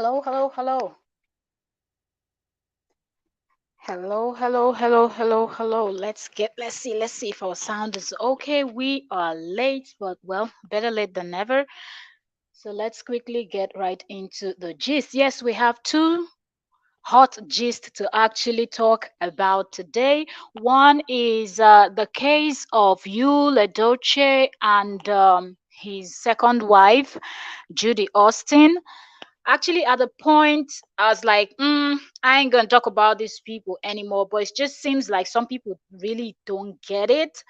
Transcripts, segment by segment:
Hello, hello, hello. Hello, hello, hello, hello, hello. Let's see if our sound is okay. We are late, but well, better late than never. So let's quickly get right into the gist. Yes, we have two hot gist to actually talk about today. One is the case of edochie and his second wife, Judy Austin. Actually, at the point I was like, I ain't gonna talk about these people anymore, but it just seems like some people really don't get it,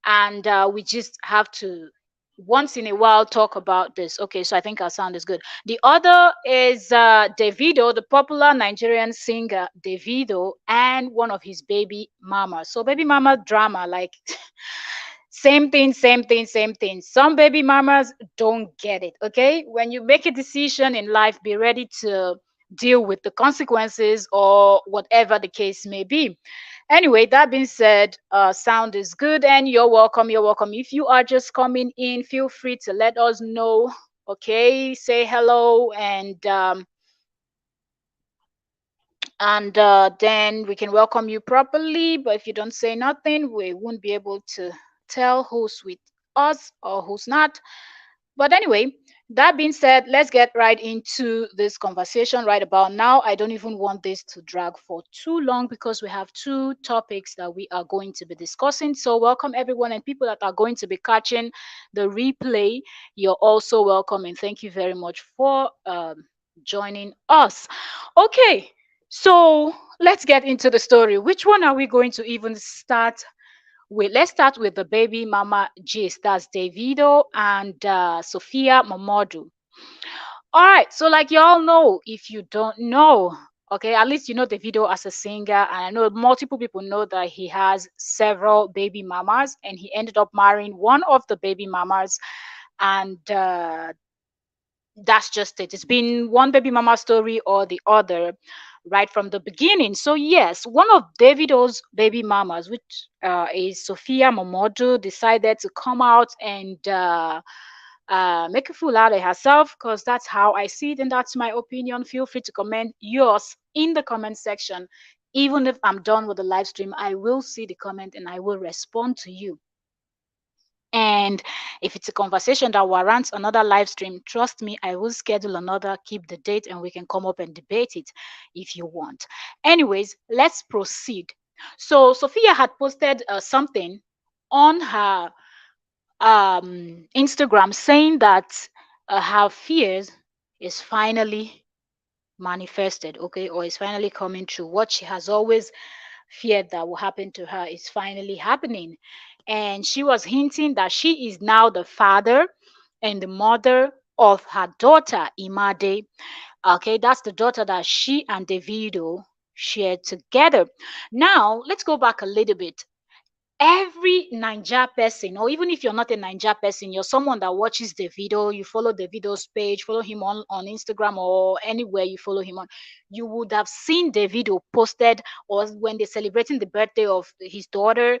and we just have to once in a while talk about this. Okay, so I think our sound is good. The other is davido, the popular Nigerian singer davido, and one of his baby mama. So baby mama drama, like same thing, same thing, same thing. Some baby mamas don't get it. Okay, when you make a decision in life, be ready to deal with the consequences or whatever the case may be. Anyway, that being said, sound is good and you're welcome. You're welcome. If you are just coming in, feel free to let us know. Okay, say hello, and then we can welcome you properly. But if you don't say nothing, we won't be able to tell who's with us or who's not. But anyway, that being said, let's get right into this conversation right about now. I don't even want this to drag for too long because we have two topics that we are going to be discussing. So, welcome everyone, and people that are going to be catching the replay. You're also welcome, and thank you very much for joining us. Okay, so let's get into the story. Which one are we going to even start with? Let's start with the baby mama gist. That's Davido and Sophia Momodu. All right, so like y'all know, if you don't know, okay, at least you know Davido as a singer, and I know multiple people know that he has several baby mamas, and he ended up marrying one of the baby mamas, and that's just it. It's been one baby mama story or the other right from the beginning. So yes, one of Davido's baby mamas, which is Sophia Momodu, decided to come out and make a fool out of herself, because that's how I see it and that's my opinion. Feel free to comment yours in the comment section. Even if I'm done with the live stream, I will see the comment and I will respond to you. And if it's a conversation that warrants another live stream, trust me, I will schedule another, keep the date, and we can come up and debate it if you want. Anyways, let's proceed. So, Sophia had posted something on her Instagram saying that her fears is finally manifested, okay, or is finally coming true. What she has always feared that will happen to her is finally happening. And she was hinting that she is now the father and the mother of her daughter, Imade. Okay, that's the daughter that she and Davido shared together. Now, let's go back a little bit. Every Ninja person, or even if you're not a Ninja person, you're someone that watches the video, you follow the video's page, follow him on Instagram or anywhere you follow him on, you would have seen the video posted, or when they're celebrating the birthday of his daughter,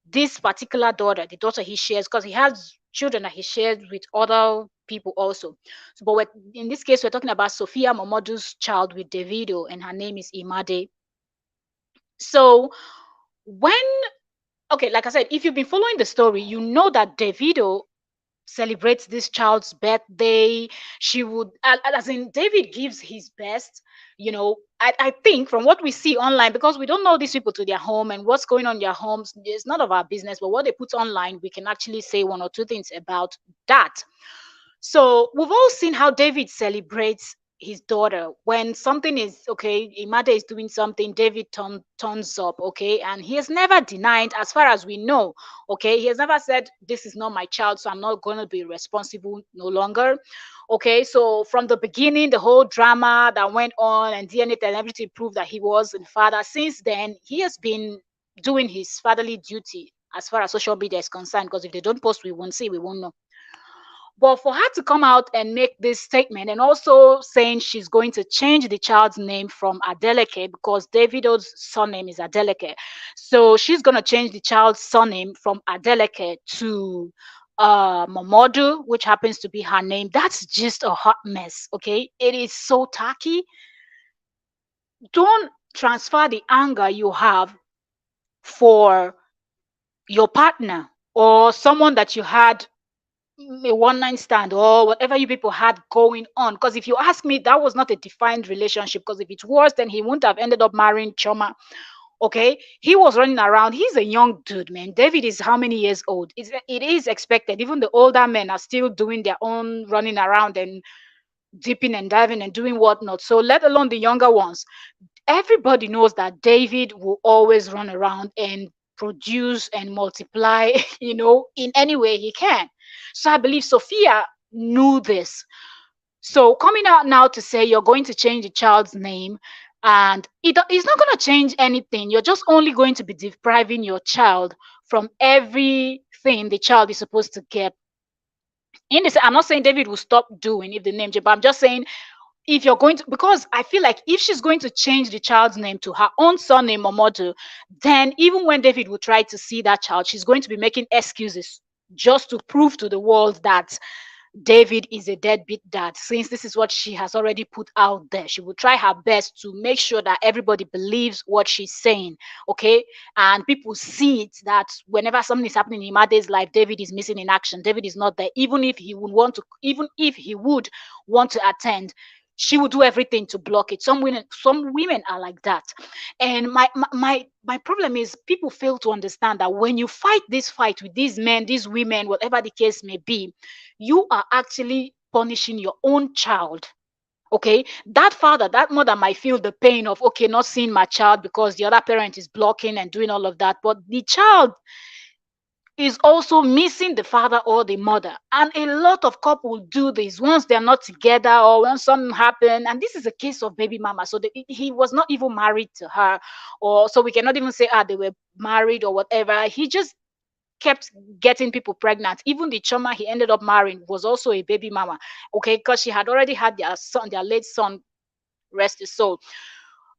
this particular daughter, the daughter he shares, because he has children that he shares with other people also. So, but in this case, we're talking about Sophia Momodu's child with Davido, and her name is Imade. So when okay, like I said, if you've been following the story, you know that Davido celebrates this child's birthday. She would, as in, David gives his best. I think from what we see online, because we don't know these people to their home and what's going on in their homes, it's none of our business. But what they put online, we can actually say one or two things about that. So we've all seen how David celebrates his daughter when something is okay. Imade is doing something, David turns up, okay, and he has never denied, as far as we know, okay. He has never said this is not my child, so I'm not going to be responsible no longer, okay. So from the beginning, the whole drama that went on and DNA and everything proved that he was the father. Since then, he has been doing his fatherly duty as far as social media is concerned. Because if they don't post, we won't see, we won't know. But for her to come out and make this statement, and also saying she's going to change the child's name from Adeleke, because Davido's surname is Adeleke. So she's going to change the child's surname from Adeleke to Momodu, which happens to be her name. That's just a hot mess. Okay, it is so tacky. Don't transfer the anger you have for your partner or someone that you had a one night stand or whatever you people had going on. Because if you ask me, that was not a defined relationship. Because if it was, then he wouldn't have ended up marrying Choma. Okay, he was running around. He's a young dude, man. David is how many years old? It is expected. Even the older men are still doing their own running around and dipping and diving and doing whatnot. So let alone the younger ones. Everybody knows that David will always run around and produce and multiply, in any way he can. So I believe Sophia knew this. So coming out now to say you're going to change the child's name, and it's not going to change anything. You're just only going to be depriving your child from everything the child is supposed to get. In this, I'm not saying David will stop doing if the name change, but I'm just saying if you're going to, because I feel like if she's going to change the child's name to her own surname or mother, then even when David will try to see that child, she's going to be making excuses just to prove to the world that David is a deadbeat dad, since this is what she has already put out there. She will try her best to make sure that everybody believes what she's saying, okay? And people see it that whenever something is happening in Imade's life, David is missing in action. David is not there. Even if he would want to attend, she would do everything to block it. Some women are like that. And my problem is people fail to understand that when you fight this fight with these men, these women, whatever the case may be, you are actually punishing your own child. Okay, that father, that mother might feel the pain of, okay, not seeing my child because the other parent is blocking and doing all of that, but the child is also missing the father or the mother. And a lot of couples do this once they're not together or when something happened. And this is a case of baby mama. So he was not even married to her, or so we cannot even say they were married or whatever. He just kept getting people pregnant. Even the choma he ended up marrying was also a baby mama. Okay, because she had already had their son, their late son, rest his soul,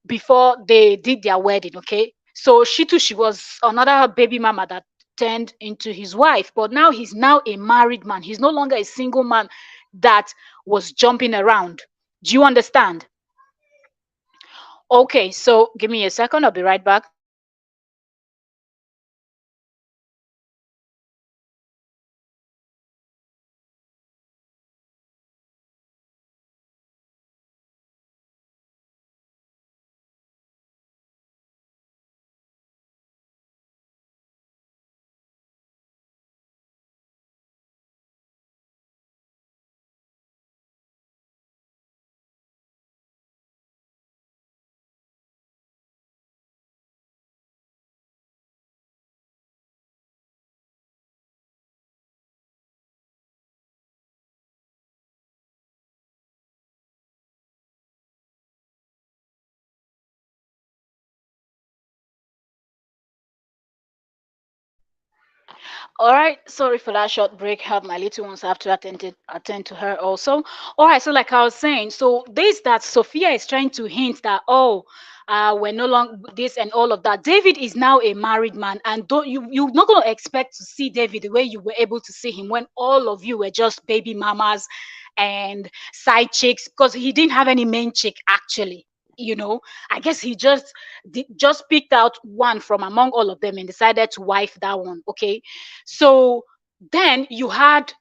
before they did their wedding. Okay, so she too, she was another baby mama that turned into his wife. But now he's now a married man. He's no longer a single man that was jumping around. Do you understand? Okay, so give me a second, I'll be right back. All right, sorry for that short break. Have my little ones, I have to attend to her also. All right, so like I was saying, so this that Sophia is trying to hint that, we're no longer this and all of that. David is now a married man, and don't you're not gonna expect to see David the way you were able to see him when all of you were just baby mamas and side chicks, because he didn't have any main chick actually. I guess he just picked out one from among all of them and decided to wife that one. Okay, so then you had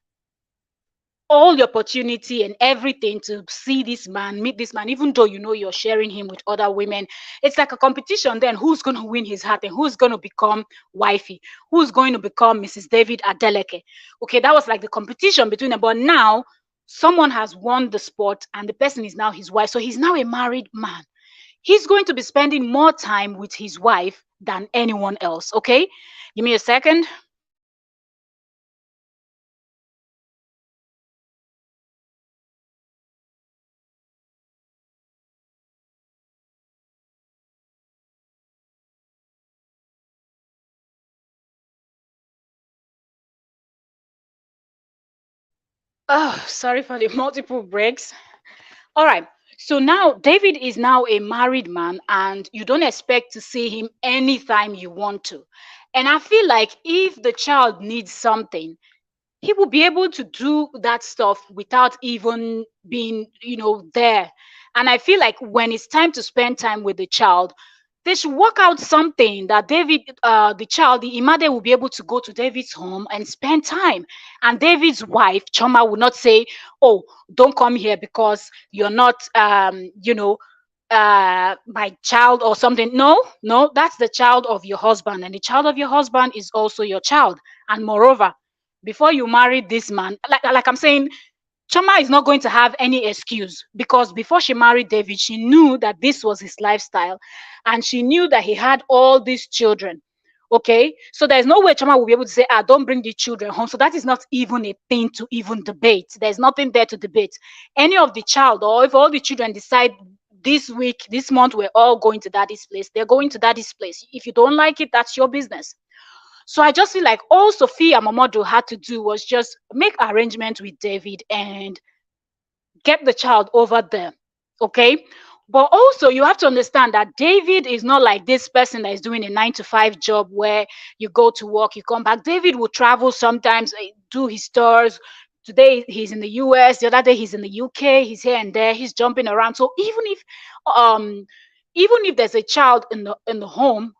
all the opportunity and everything to see this man, meet this man, even though you're sharing him with other women. It's like a competition then. Who's going to win his heart and who's going to become wifey? Who's going to become Mrs. David Adeleke? Okay, that was like the competition between them. But now someone has won the sport and the person is now his wife. So he's now a married man. He's going to be spending more time with his wife than anyone else. Okay, give me a second. Oh, sorry for the multiple breaks. All right. So now David is now a married man, and you don't expect to see him anytime you want to. And I feel like if the child needs something, he will be able to do that stuff without even being, there. And I feel like when it's time to spend time with the child, they should work out something that David, the child, the Imade, will be able to go to David's home and spend time. And David's wife, Choma, will not say, "Oh, don't come here because you're not, my child or something." No, no, that's the child of your husband, and the child of your husband is also your child. And moreover, before you marry this man, like I'm saying, Choma is not going to have any excuse, because before she married David, she knew that this was his lifestyle, and she knew that he had all these children. Okay, so there's no way Choma will be able to say, "Ah, don't bring the children home." So that is not even a thing to even debate. There's nothing there to debate. Any of the child, or if all the children decide this week, this month, we're all going to daddy's place, they're going to daddy's place. If you don't like it, that's your business. So I just feel like all Sophia Momodu had to do was just make arrangements with David and get the child over there. Okay. But also, you have to understand that David is not like this person that is doing a 9 to 5 job where you go to work, you come back. David will travel sometimes, do his tours. Today he's in the US, the other day he's in the UK, he's here and there, he's jumping around. So um even if there's a child in the home,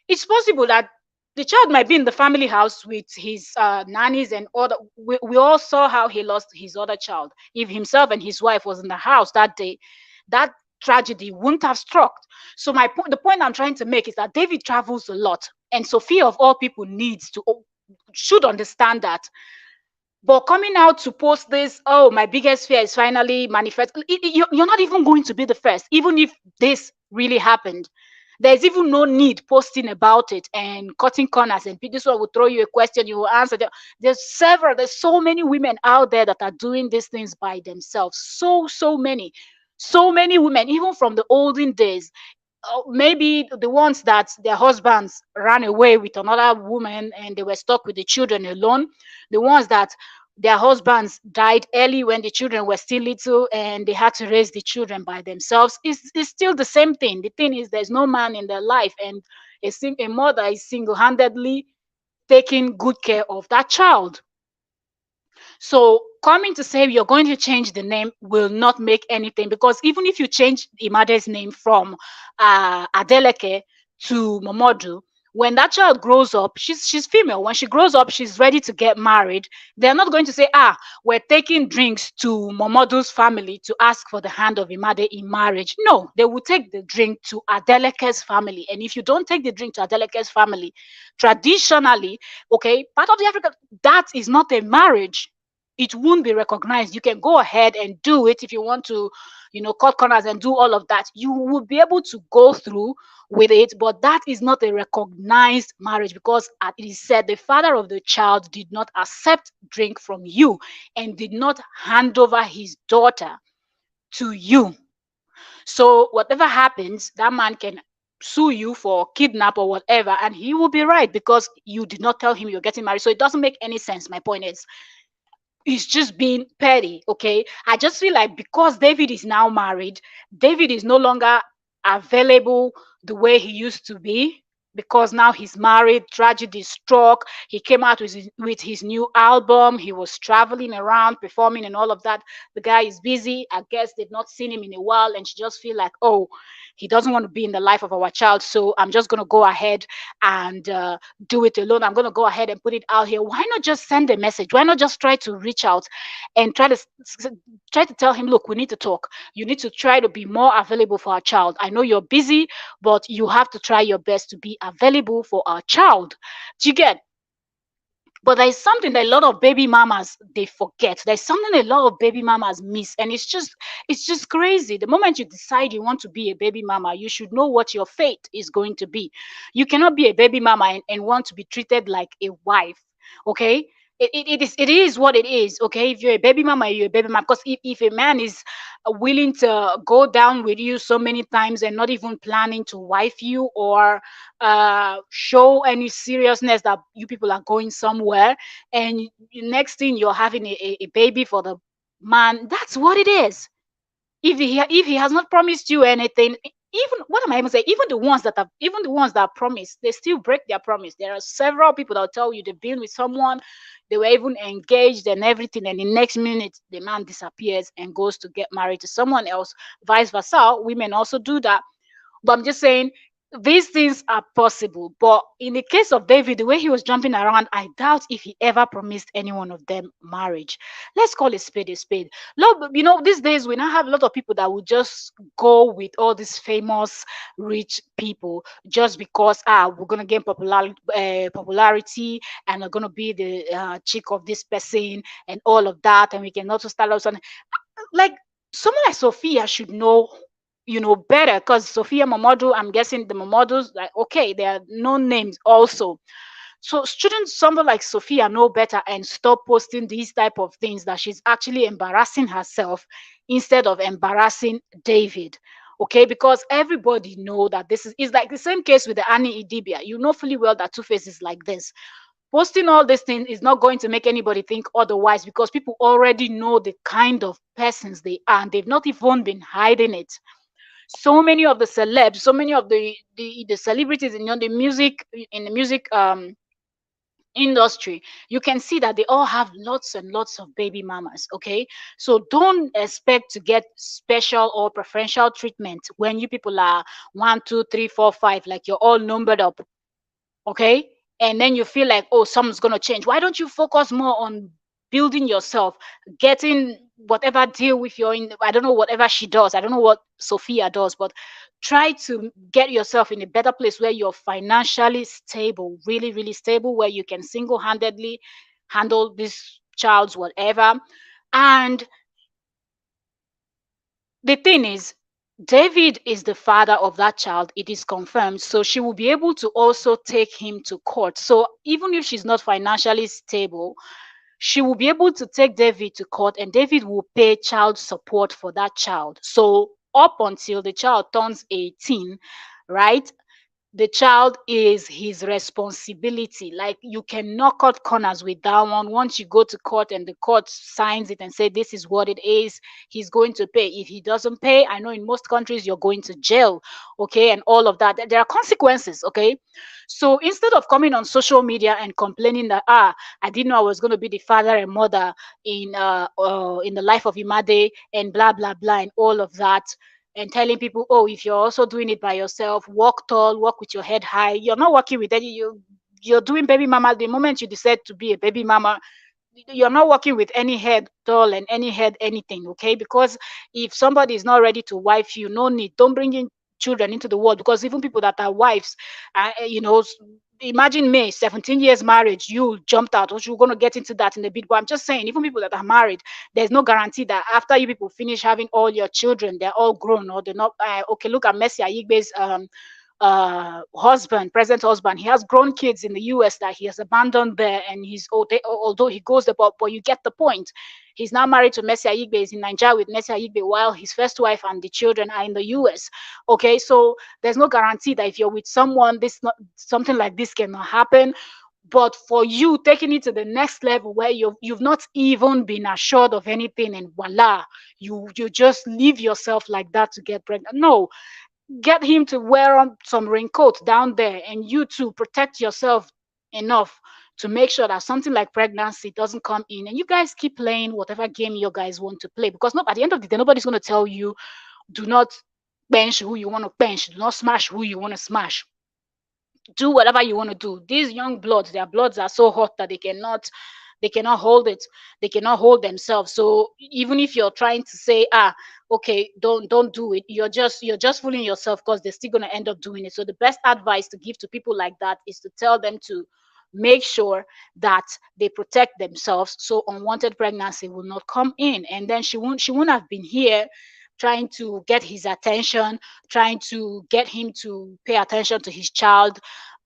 it's possible that the child might be in the family house with his nannies and other. We all saw how he lost his other child. If himself and his wife was in the house that day, that tragedy wouldn't have struck. So the point I'm trying to make is that David travels a lot, and Sophia of all people should understand that. But coming out to post this, "Oh, my biggest fear is finally manifest," you're not even going to be the first. Even if this really happened, there's even no need posting about it and cutting corners. And this one will throw you a question, you will answer. There's so many women out there that are doing these things by themselves. So many women, even from the olden days. Maybe the ones that their husbands ran away with another woman and they were stuck with the children alone, the ones that their husbands died early when the children were still little and they had to raise the children by themselves. It's still the same thing. The thing is, there's no man in their life, and a mother is single-handedly taking good care of that child. So coming to say you're going to change the name will not make anything, because even if you change Imade's name from Adeleke to Momodu, when that child grows up, she's female. When she grows up, she's ready to get married. They're not going to say, "Ah, we're taking drinks to Momodu's family to ask for the hand of Imade in marriage." No, they will take the drink to Adeleke's family. And if you don't take the drink to Adeleke's family, traditionally, okay, part of the Africa, that is not a marriage. It won't be recognized. You can go ahead and do it if you want to, cut corners and do all of that. You will be able to go through with it, but that is not a recognized marriage, because it is said the father of the child did not accept drink from you and did not hand over his daughter to you. So whatever happens, that man can sue you for kidnap or whatever, and he will be right, because you did not tell him you're getting married. So it doesn't make any sense. My point is, he's just being petty. Okay, I just feel like because David is now married, David is no longer available the way he used to be, because now he's married. Tragedy struck. He came out with his new album. He was traveling around performing and all of that. The guy is busy. I guess they've not seen him in a while, and she just feel like, "Oh, he doesn't want to be in the life of our child, so I'm just going to go ahead and do it alone. I'm going to go ahead and put it out here. Why not just send a message? Why not just try to reach out and try to tell him, look, we need to talk. You need to try to be more available for our child. I know you're busy, but you have to try your best to be available for our child." Do you get? But there's something that a lot of baby mamas they forget. There's something a lot of baby mamas miss, and it's just crazy. The moment you decide you want to be a baby mama, you should know what your fate is going to be. You cannot be a baby mama and want to be treated like a wife. Okay, it is what it is. Okay, if you're a baby mama, you're a baby mama. Because if a man is willing to go down with you so many times and not even planning to wife you, or show any seriousness that you people are going somewhere, and next thing you're having a baby for the man, that's what it is. If he has not promised you anything, even, what am I even saying? Even the ones that promise, they still break their promise. There are several people that will tell you they've been with someone, they were even engaged and everything, and the next minute the man disappears and goes to get married to someone else. Vice versa, women also do that. But I'm just saying these things are possible. But in the case of David, the way he was jumping around, I doubt if he ever promised any one of them marriage. Let's call a spade a spade. Look, these days we now have a lot of people that will just go with all these famous rich people just because we're gonna gain popularity, and we're gonna be the chick of this person and all of that, and we can also start out something like someone like Sophia should know, better, because Sophia Momodu, I'm guessing the Momodus, like, okay, they are known names also. So shouldn't someone like Sophia know better and stop posting these type of things that she's actually embarrassing herself instead of embarrassing David? Okay, because everybody know that this is like the same case with the Annie Idibia. You know fully well that Two-Face is like this. Posting all these things is not going to make anybody think otherwise, because people already know the kind of persons they are, and they've not even been hiding it. So many of the celebs, so many of the celebrities in the music industry, you can see that they all have lots and lots of baby mamas. Okay, so don't expect to get special or preferential treatment when you people are one, two, three, four, five, like you're all numbered up. Okay, and then you feel like, oh, something's going to change. Why don't you focus more on building yourself, getting whatever deal with your I don't know, whatever she does, I don't know what Sophia does, but try to get yourself in a better place where you're financially stable, really really stable, where you can single-handedly handle this child's whatever. And the thing is, David is the father of that child. It is confirmed. So she will be able to also take him to court. So even if she's not financially stable, she will be able to take David to court, and David will pay child support for that child. So up until the child turns 18, right? The child is his responsibility. Like, you cannot cut corners with that one. Once you go to court and the court signs it and say this is what it is, he's going to pay. If he doesn't pay, I know in most countries you're going to jail, okay, and all of that. There are consequences, okay. So instead of coming on social media and complaining that I didn't know I was going to be the father and mother in the life of Imade and blah blah blah and all of that, and telling people, oh, if you're also doing it by yourself, walk tall, walk with your head high. You're not working with any, you're doing baby mama. The moment you decide to be a baby mama, you're not working with any head tall and any head anything, okay? Because if somebody is not ready to wife you, no need. Don't bring in children into the world, because even people that are wives, imagine me, 17 years marriage, you jumped out, or you're going to get into that in a bit. But I'm just saying, even people that are married, there's no guarantee that after you people finish having all your children, they're all grown, or they're not. Okay, look at Messi Ayigbe's husband, present husband. He has grown kids in the US that he has abandoned there, and although he goes there, but you get the point. He's now married to Messi Ayigbe. He's in Nigeria with Messi Ayigbe, while his first wife and the children are in the US. Okay, so there's no guarantee that if you're with someone, something like this cannot happen. But for you taking it to the next level, where you've not even been assured of anything, and voila, you just leave yourself like that to get pregnant. No, get him to wear on some raincoat down there, and you to protect yourself enough to make sure that something like pregnancy doesn't come in, and you guys keep playing whatever game you guys want to play. Because at the end of the day, nobody's going to tell you, do not bench who you want to bench, do not smash who you want to smash, do whatever you want to do. These young bloods, their bloods are so hot that they cannot hold it, they cannot hold themselves. So even if you're trying to say, okay, don't do it, you're just fooling yourself, because they're still going to end up doing it. So the best advice to give to people like that is to tell them to make sure that they protect themselves, so unwanted pregnancy will not come in. And then she won't have been here trying to get his attention, trying to get him to pay attention to his child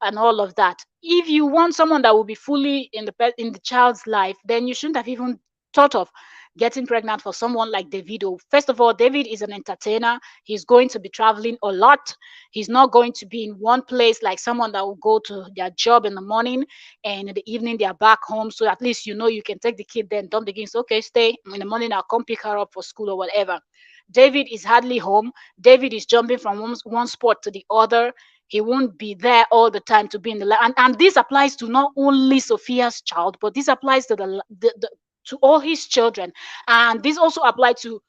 and all of that. If you want someone that will be fully in the child's life, then you shouldn't have even thought of getting pregnant for someone like Davido. First of all, David is an entertainer. He's going to be traveling a lot. He's not going to be in one place like someone that will go to their job in the morning and in the evening they are back home. So at least you know you can take the kid then dump the kids. Okay, stay in the morning. I'll come pick her up for school or whatever. David is hardly home. David is jumping from one sport to the other. He won't be there all the time to be in the and this applies to not only Sophia's child, but this applies to to all his children, and this also applies to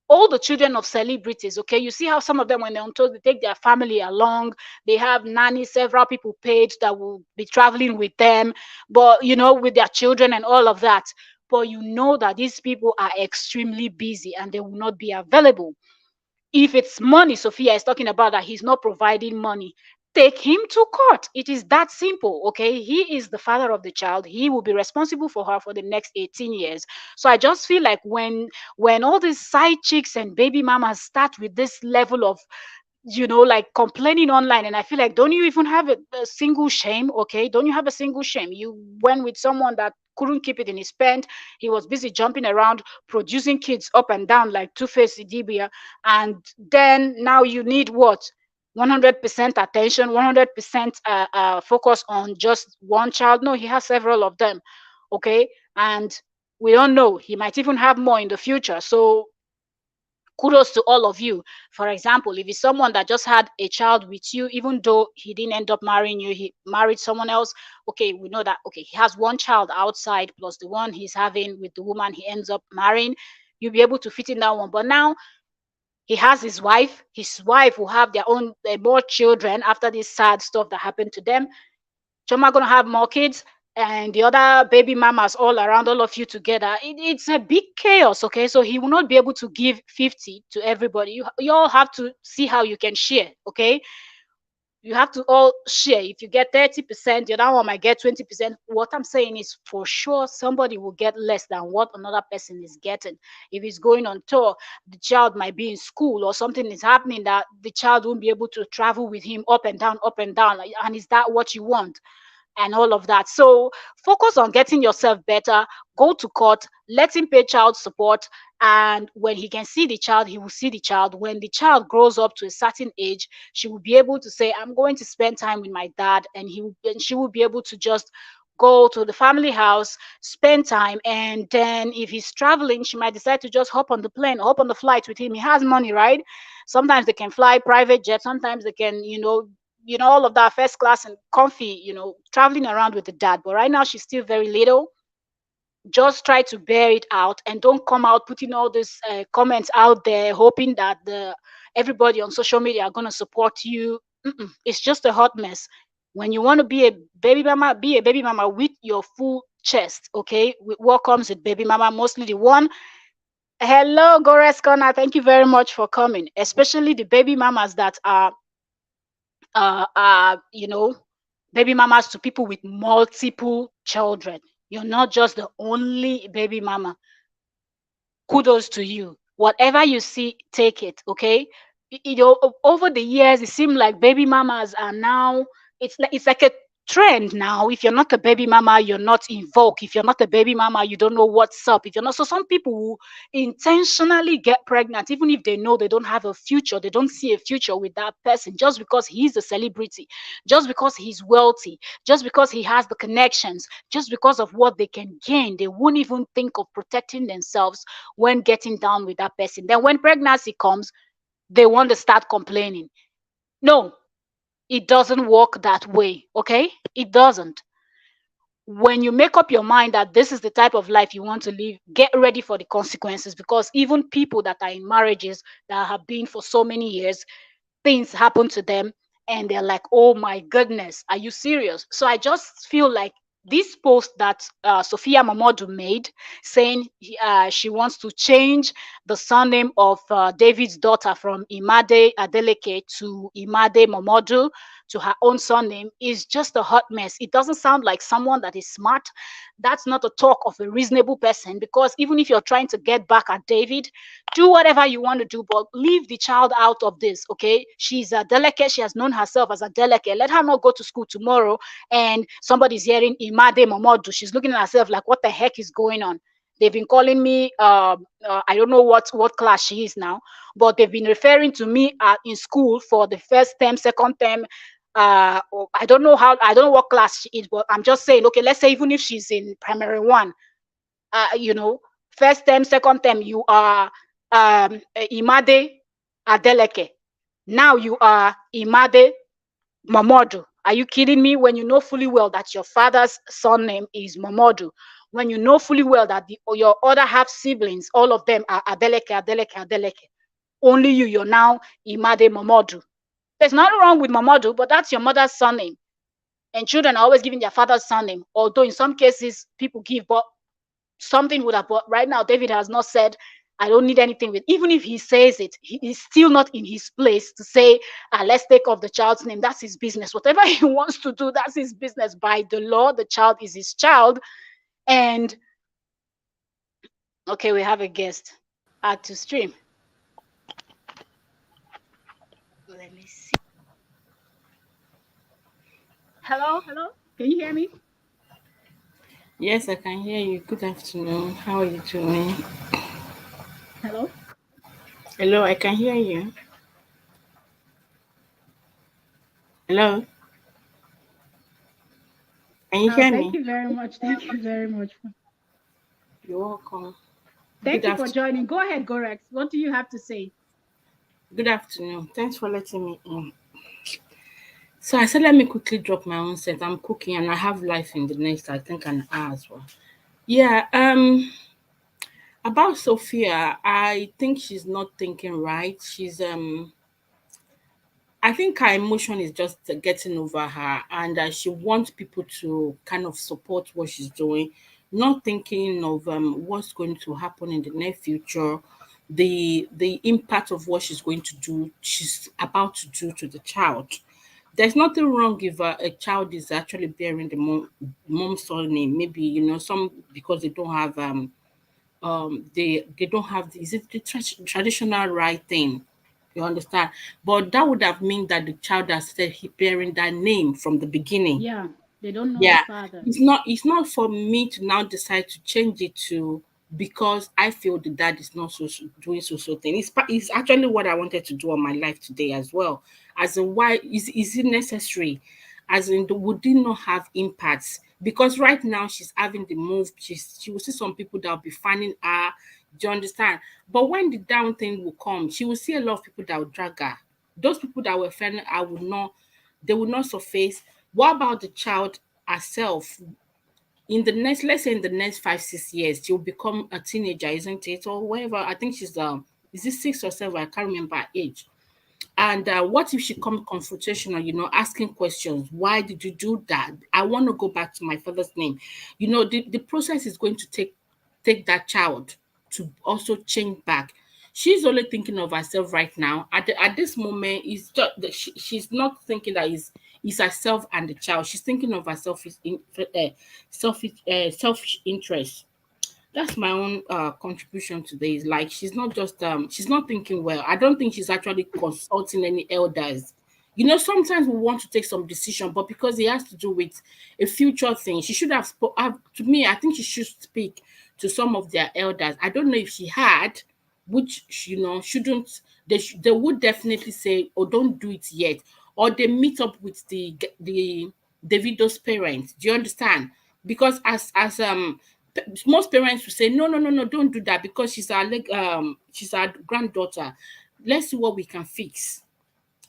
all the children of celebrities. Okay, you see how some of them, when they're on tour, they take their family along. They have nannies, several people paid that will be traveling with them, but with their children and all of that. But you know that these people are extremely busy and they will not be available. If it's money Sophia is talking about, that he's not providing money, take him to court. It is that simple. Okay, he is the father of the child. He will be responsible for her for the next 18 years. So I just feel like when all these side chicks and baby mamas start with this level of like complaining online, and I feel like, don't you even have a single shame? Okay, don't you have a single shame? You went with someone that couldn't keep it in his pants. He was busy jumping around producing kids up and down like Two-Face Idibia, and then now you need what? 100% attention, 100% focus on just one child. No, he has several of them. Okay, and we don't know, he might even have more in the future. So kudos to all of you. For example, if it's someone that just had a child with you, even though he didn't end up marrying you, he married someone else. Okay, we know that. Okay, he has one child outside plus the one he's having with the woman he ends up marrying. You'll be able to fit in that one. But now he has his wife. His wife will have their own more children after this sad stuff that happened to them. Choma gonna have more kids, and the other baby mamas all around, all of you together. It's a big chaos. Okay, so he will not be able to give 50 to everybody. You all have to see how you can share. Okay, you have to all share. If you get 30%, the other one might get 20%. What I'm saying is, for sure somebody will get less than what another person is getting. If he's going on tour, the child might be in school or something is happening that the child won't be able to travel with him up and down, up and down. And is that what you want? And all of that. So focus on getting yourself better. Go to court, let him pay child support, and when he can see the child, he will see the child. When the child grows up to a certain age, she will be able to say, I'm going to spend time with my dad, and she will be able to just go to the family house, spend time, and then if he's traveling, she might decide to just hop on the plane, hop on the flight with him. He has money, right? Sometimes they can fly private jet, sometimes they can, all of that first class and comfy, traveling around with the dad. But right now she's still very little. Just try to bear it out and don't come out putting all these comments out there hoping that the everybody on social media are going to support you. It's just a hot mess. When you want to be a baby mama, be a baby mama with your full chest. Okay, with what comes with baby mama, mostly the one. Hello, Gores Corner, thank you very much for coming. Especially the baby mamas that are baby mamas to people with multiple children. You're not just the only baby mama. Kudos to you. Whatever you see, take it. Okay. Over the years, it seemed like baby mamas are now. It's like a trend now. If you're not a baby mama, you're not in vogue. If you're not a baby mama, you don't know what's up. If you're not, so some people will intentionally get pregnant, even if they know they don't have a future. They don't see a future with that person just because he's a celebrity, just because he's wealthy, just because he has the connections, just because of what they can gain. They won't even think of protecting themselves when getting down with that person. Then when pregnancy comes, they want to start complaining. No, it doesn't work that way. Okay, it doesn't. When you make up your mind that this is the type of life you want to live, get ready for the consequences, because even people that are in marriages that have been for so many years, things happen to them and they're like, oh my goodness, are you serious? So I just feel like this post that Sophia Mamodu made, saying she wants to change the surname of David's daughter from Imade Adeleke to Imade Mamodu to her own surname, is just a hot mess. It doesn't sound like someone that is smart. That's not a talk of a reasonable person, because even if you're trying to get back at David, do whatever you want to do, but leave the child out of this. Okay, she's a delicate. She has known herself as a delicate. Let her not go to school tomorrow and somebody's hearing Imade Momodu. She's looking at herself like, what the heck is going on? They've been calling me, I don't know what class she is now, but they've been referring to me in school for the first term, second term. I don't know I don't know what class she is, but I'm just saying, okay, let's say even if she's in primary one, you know, first term, second term, you are Imade Adeleke. Now you are Imade Momodu. Are you kidding me? When you know fully well that your father's surname is Momodu, when you know fully well that your other half siblings, all of them are Adeleke, Adeleke, Adeleke. Only you're now Imade Momodu. There's nothing wrong with Momodu, but that's your mother's surname. And children are always giving their father's surname, although in some cases people give, but something would have. But right now, David has not said, I don't need anything with. Even if he says it, he is still not in his place to say, let's take off the child's name. That's his business. Whatever he wants to do, that's his business. By the law, the child is his child. And okay, we have a guest. Add to stream. Let me see. Hello, hello. Can you hear me? Yes, I can hear you. Good afternoon. How are you doing? Hello. Hello, I can hear you. Hello, can you hear Thank me? you very much. Thank you very much. You're welcome. Good Thank you for afternoon. joining. Go ahead, Gorex. What do you have to say? Good afternoon. Thanks for letting me in. So I said, let me quickly drop my own set. I'm cooking and I have life in the next, I think, an hour as well. Yeah. About Sophia, I think she's not thinking right. I think her emotion is just getting over her, and she wants people to kind of support what she's doing, not thinking of what's going to happen in the near future, the impact of what she's going to do, she's about to do to the child. There's nothing wrong if a child is actually bearing the mom's surname. Maybe some because they don't have they don't have is it the traditional right thing, you understand, but that would have mean that the child has said he bearing that name from the beginning. Yeah, they don't know the Yeah, father. it's not for me to now decide to change it to because I feel the dad is not doing so thing. It's actually what I wanted to do on my life today as well. As in, why is it necessary? As in, would it not have impacts? Because right now she's having the move. She will see some people that will be finding her. Do you understand? But when the down thing will come, she will see a lot of people that will drag her. Those people that were finding her would not. They will not surface. What about the child herself? In the next, let's say in the next 5 6 years, she'll become a teenager, isn't it, or whatever. I think she's is it 6 or 7? I can't remember her age. And what if she come confrontational, asking questions? Why did you do that? I want to go back to my father's name. The process is going to take that child to also change back. She's only thinking of herself right now. At this moment, it's just that she's not thinking that is herself and the child. She's thinking of herself is in selfish interest. That's my own contribution today. Is like she's not thinking well. I don't think she's actually consulting any elders. Sometimes we want to take some decision, but because it has to do with a future thing, she should have to me. I think she should speak to some of their elders. I don't know if she had, which shouldn't. They would definitely say, "Oh, don't do it yet," or they meet up with the Davido's parents. Do you understand? Because most parents will say, no, no, no, no, don't do that because she's our granddaughter. Let's see what we can fix.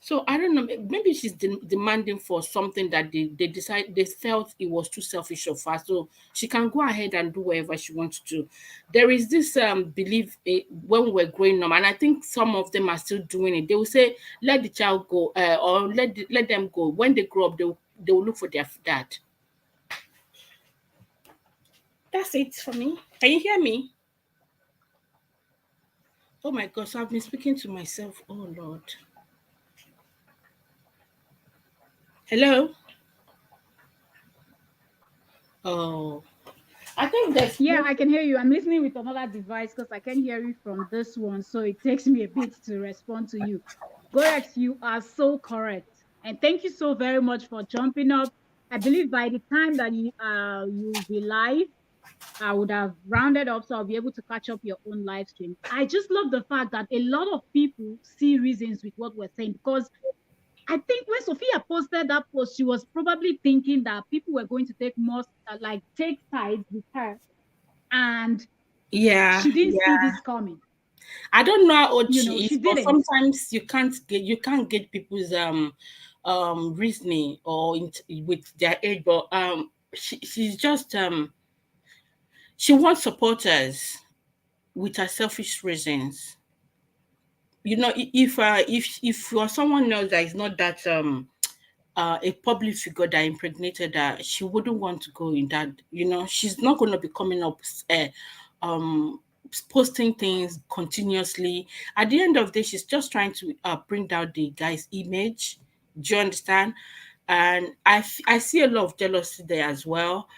So I don't know. Maybe she's demanding for something that they felt it was too selfish of her. So she can go ahead and do whatever she wants to do. There is this belief when we're growing up, and I think some of them are still doing it. They will say, "Let the child go," or let them go. When they grow up, they will look for their dad. That's it for me. Can you hear me? Oh my gosh, I've been speaking to myself. Oh Lord. Hello? Oh, I think there's Yeah, no. I can hear you. I'm listening with another device because I can hear you from this one. So it takes me a bit to respond to you. Gorex, you are so correct. And thank you so very much for jumping up. I believe by the time that you'll be live, I would have rounded up so I'll be able to catch up your own live stream. I just love the fact that a lot of people see reasons with what we're saying, because I think when Sophia posted that post, she was probably thinking that people were going to take more, like take sides with her, and Yeah, she didn't see yeah. this coming. I don't know how old You she know, is, she but didn't. sometimes you can't get people's reasoning or with their age. But she's just she wants supporters with her selfish reasons. If you're someone else that is not that a public figure that impregnated her, she wouldn't want to go in that. She's not going to be coming up, um, posting things continuously. At the end of the day, she's just trying to bring down the guy's image. Do you understand? And I see a lot of jealousy there as well.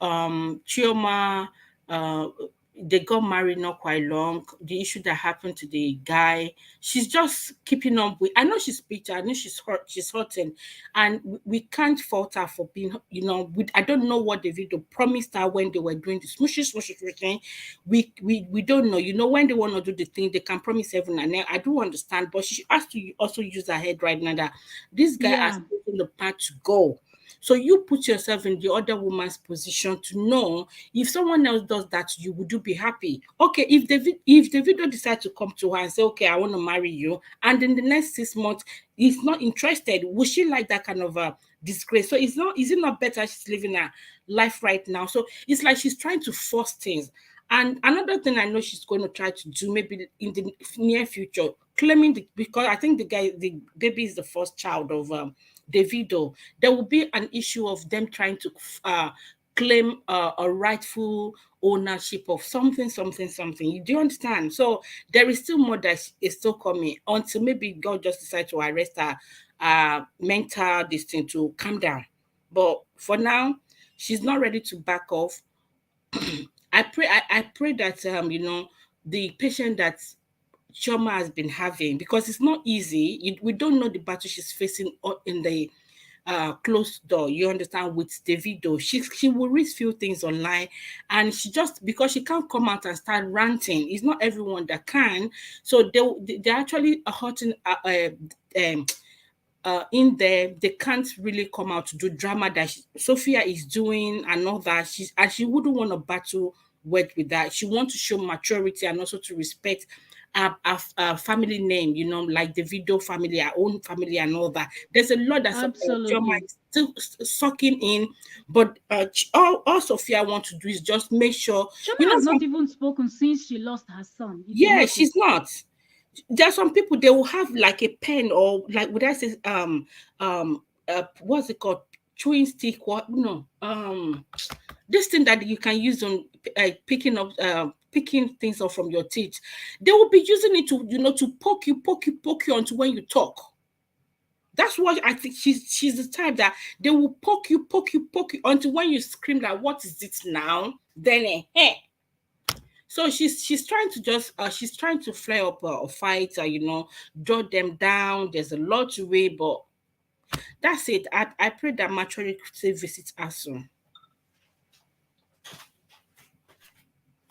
Chioma, uh, they got married not quite long. The issue that happened to the guy, she's just keeping up with. I know she's bitter. I know she's hurt. She's hurting, and we can't fault her for being. I don't know what Davido promised her when they were doing the smushy smushy thing. We don't know. When they want to do the thing, they can promise heaven and earth. I do understand, but she has to also use her head right now that this guy has Yeah, taken the path to go. So you put yourself in the other woman's position to know if someone else does that to you, would you be happy? Okay, if Davido decide to come to her and say, okay, I want to marry you, and in the next 6 months he's not interested, would she like that kind of a disgrace? So is it not better she's living her life right now? So it's like she's trying to force things. And another thing I know she's going to try to do maybe in the near future, claiming because I think the baby is the first child of Davido, there will be an issue of them trying to claim a rightful ownership of something, something, something. Do you understand? So there is still more that is still coming until maybe God just decide to arrest her mental this thing to calm down. But for now, she's not ready to back off. I pray that the patient that Choma has been having, because it's not easy. We don't know the battle she's facing in the closed door. You understand? With Davido, she will read few things online, and she just because she can't come out and start ranting. It's not everyone that can. So they're actually hurting. In there, they can't really come out to do drama that Sophia is doing and all that. She wouldn't want to battle word with that. She wants to show maturity and also to respect our family name, like the video family, our own family, and all that. There's a lot that Chioma absolutely. is still sucking in, but all Sophia wants to do is just make sure, Choma has some, not even spoken since she lost her son, if you yeah, she's notice. not. There are some people they will have like a pen or like would I say what's it called, chewing stick, what no this thing that you can use on picking things up from your teeth. They will be using it to poke you until when you talk. That's what I think. She's the type that they will poke you until when you scream like, what is it now? Then so she's trying to just she's trying to flare up a fight, draw them down. There's a lot to weigh, but that's it. I pray that maturity visits us soon.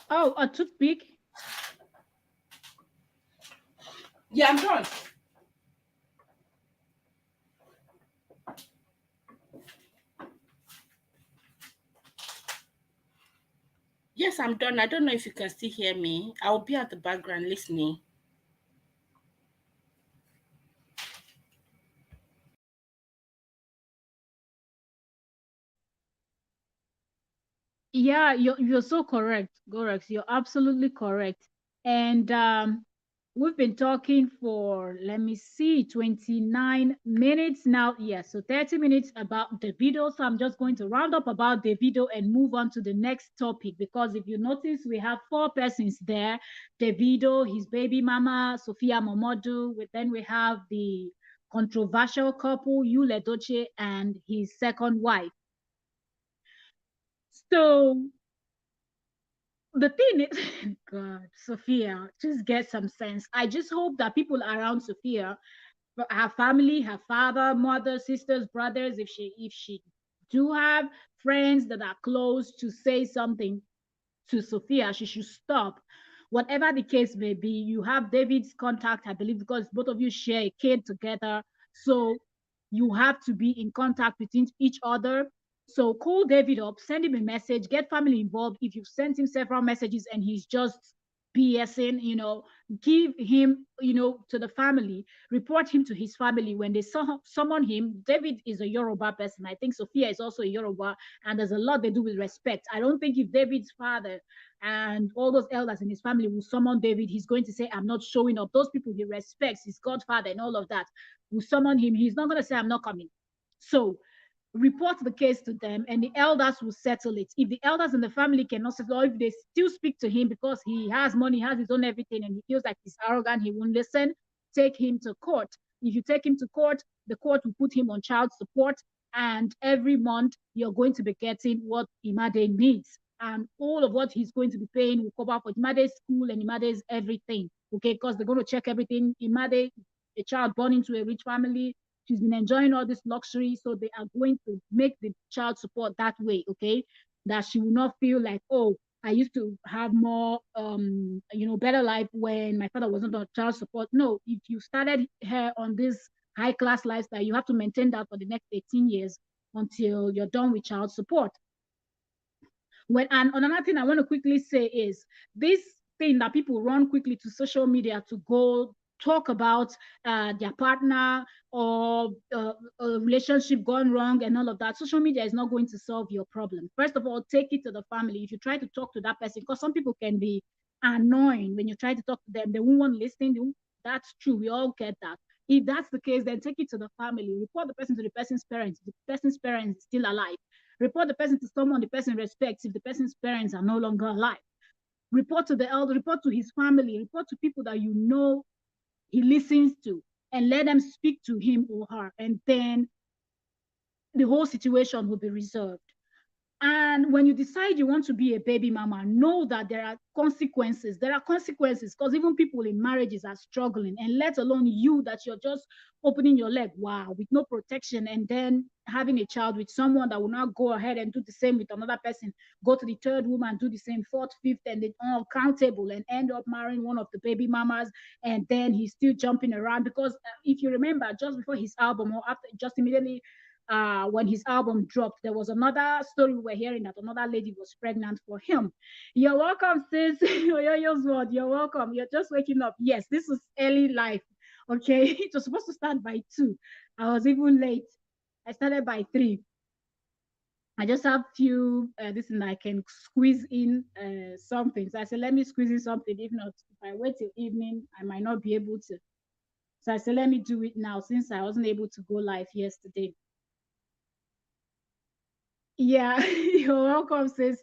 Oh, a toothpick. Yeah, I'm done. Yes, I'm done. I don't know if you can still hear me. I'll be at the background listening. Yeah, you're so correct, Gorex. You're absolutely correct. And we've been talking for, let me see, 29 minutes now. Yes, so 30 minutes about the video. So I'm just going to round up about the video and move on to the next topic, because if you notice, we have four persons there: Davido, his baby mama, Sophia Momodu. Then we have the controversial couple, Yul Edochie, and his second wife. So the thing is, God, Sophia, just get some sense. I just hope that people around Sophia, her family, her father, mother, sisters, brothers, if she do have friends that are close, to say something, to Sophia, she should stop. Whatever the case may be, you have David's contact, I believe, because both of you share a kid together. So you have to be in contact with each other. So call David up, send him a message, get family involved. If you've sent him several messages and he's just BSing, give him, to the family, report him to his family. When they summon him, David is a Yoruba person. I think Sophia is also a Yoruba, and there's a lot they do with respect. I don't think if David's father and all those elders in his family will summon David, he's going to say, I'm not showing up. Those people he respects, his godfather and all of that, will summon him. He's not going to say, I'm not coming. So report the case to them and the elders will settle it. If the elders in the family cannot settle, or if they still speak to him because he has money, has his own everything, and he feels like he's arrogant, he won't listen, take him to court. If you take him to court, the court will put him on child support, and every month you're going to be getting what Imade needs. And all of what he's going to be paying will cover for Imade's school and Imade's everything. Okay, because they're going to check everything. Imade, a child born into a rich family, she's been enjoying all this luxury, so they are going to make the child support that way, okay? That she will not feel like, oh, I used to have more, better life when my father wasn't on child support. No, if you started her on this high class lifestyle, you have to maintain that for the next 18 years until you're done with child support. And another thing I want to quickly say is this thing that people run quickly to social media to go talk about their partner or a relationship gone wrong and all of that. Social media is not going to solve your problem. First of all, take it to the family. If you try to talk to that person, because some people can be annoying when you try to talk to them, they won't want to listen. That's true. We all get that. If that's the case, then take it to the family. Report the person to the person's parents. If the person's parents is still alive, report the person to someone the person respects if the person's parents are no longer alive. Report to the elder, report to his family, report to people that you know he listens to, and let them speak to him or her, and then the whole situation will be resolved. And when you decide you want to be a baby mama, know that there are consequences. There are consequences because even people in marriages are struggling, and let alone you that you're just opening your leg, wow, with no protection, and then having a child with someone that will not go ahead and do the same with another person, go to the third woman, do the same, fourth, fifth, and they all countable and end up marrying one of the baby mamas, and then he's still jumping around because if you remember, just before his album or after, just immediately when his album dropped, there was another story we were hearing that another lady was pregnant for him. You're welcome, sis. You're welcome. You're just waking up. Yes, this is early life. Okay, it was supposed to start by 2. I was even late. I started by 3. I just have few this and I can squeeze in something. So I said, let me squeeze in something. If not, if I wait till evening, I might not be able to. So I said, let me do it now since I wasn't able to go live yesterday. Yeah, you're welcome, sis.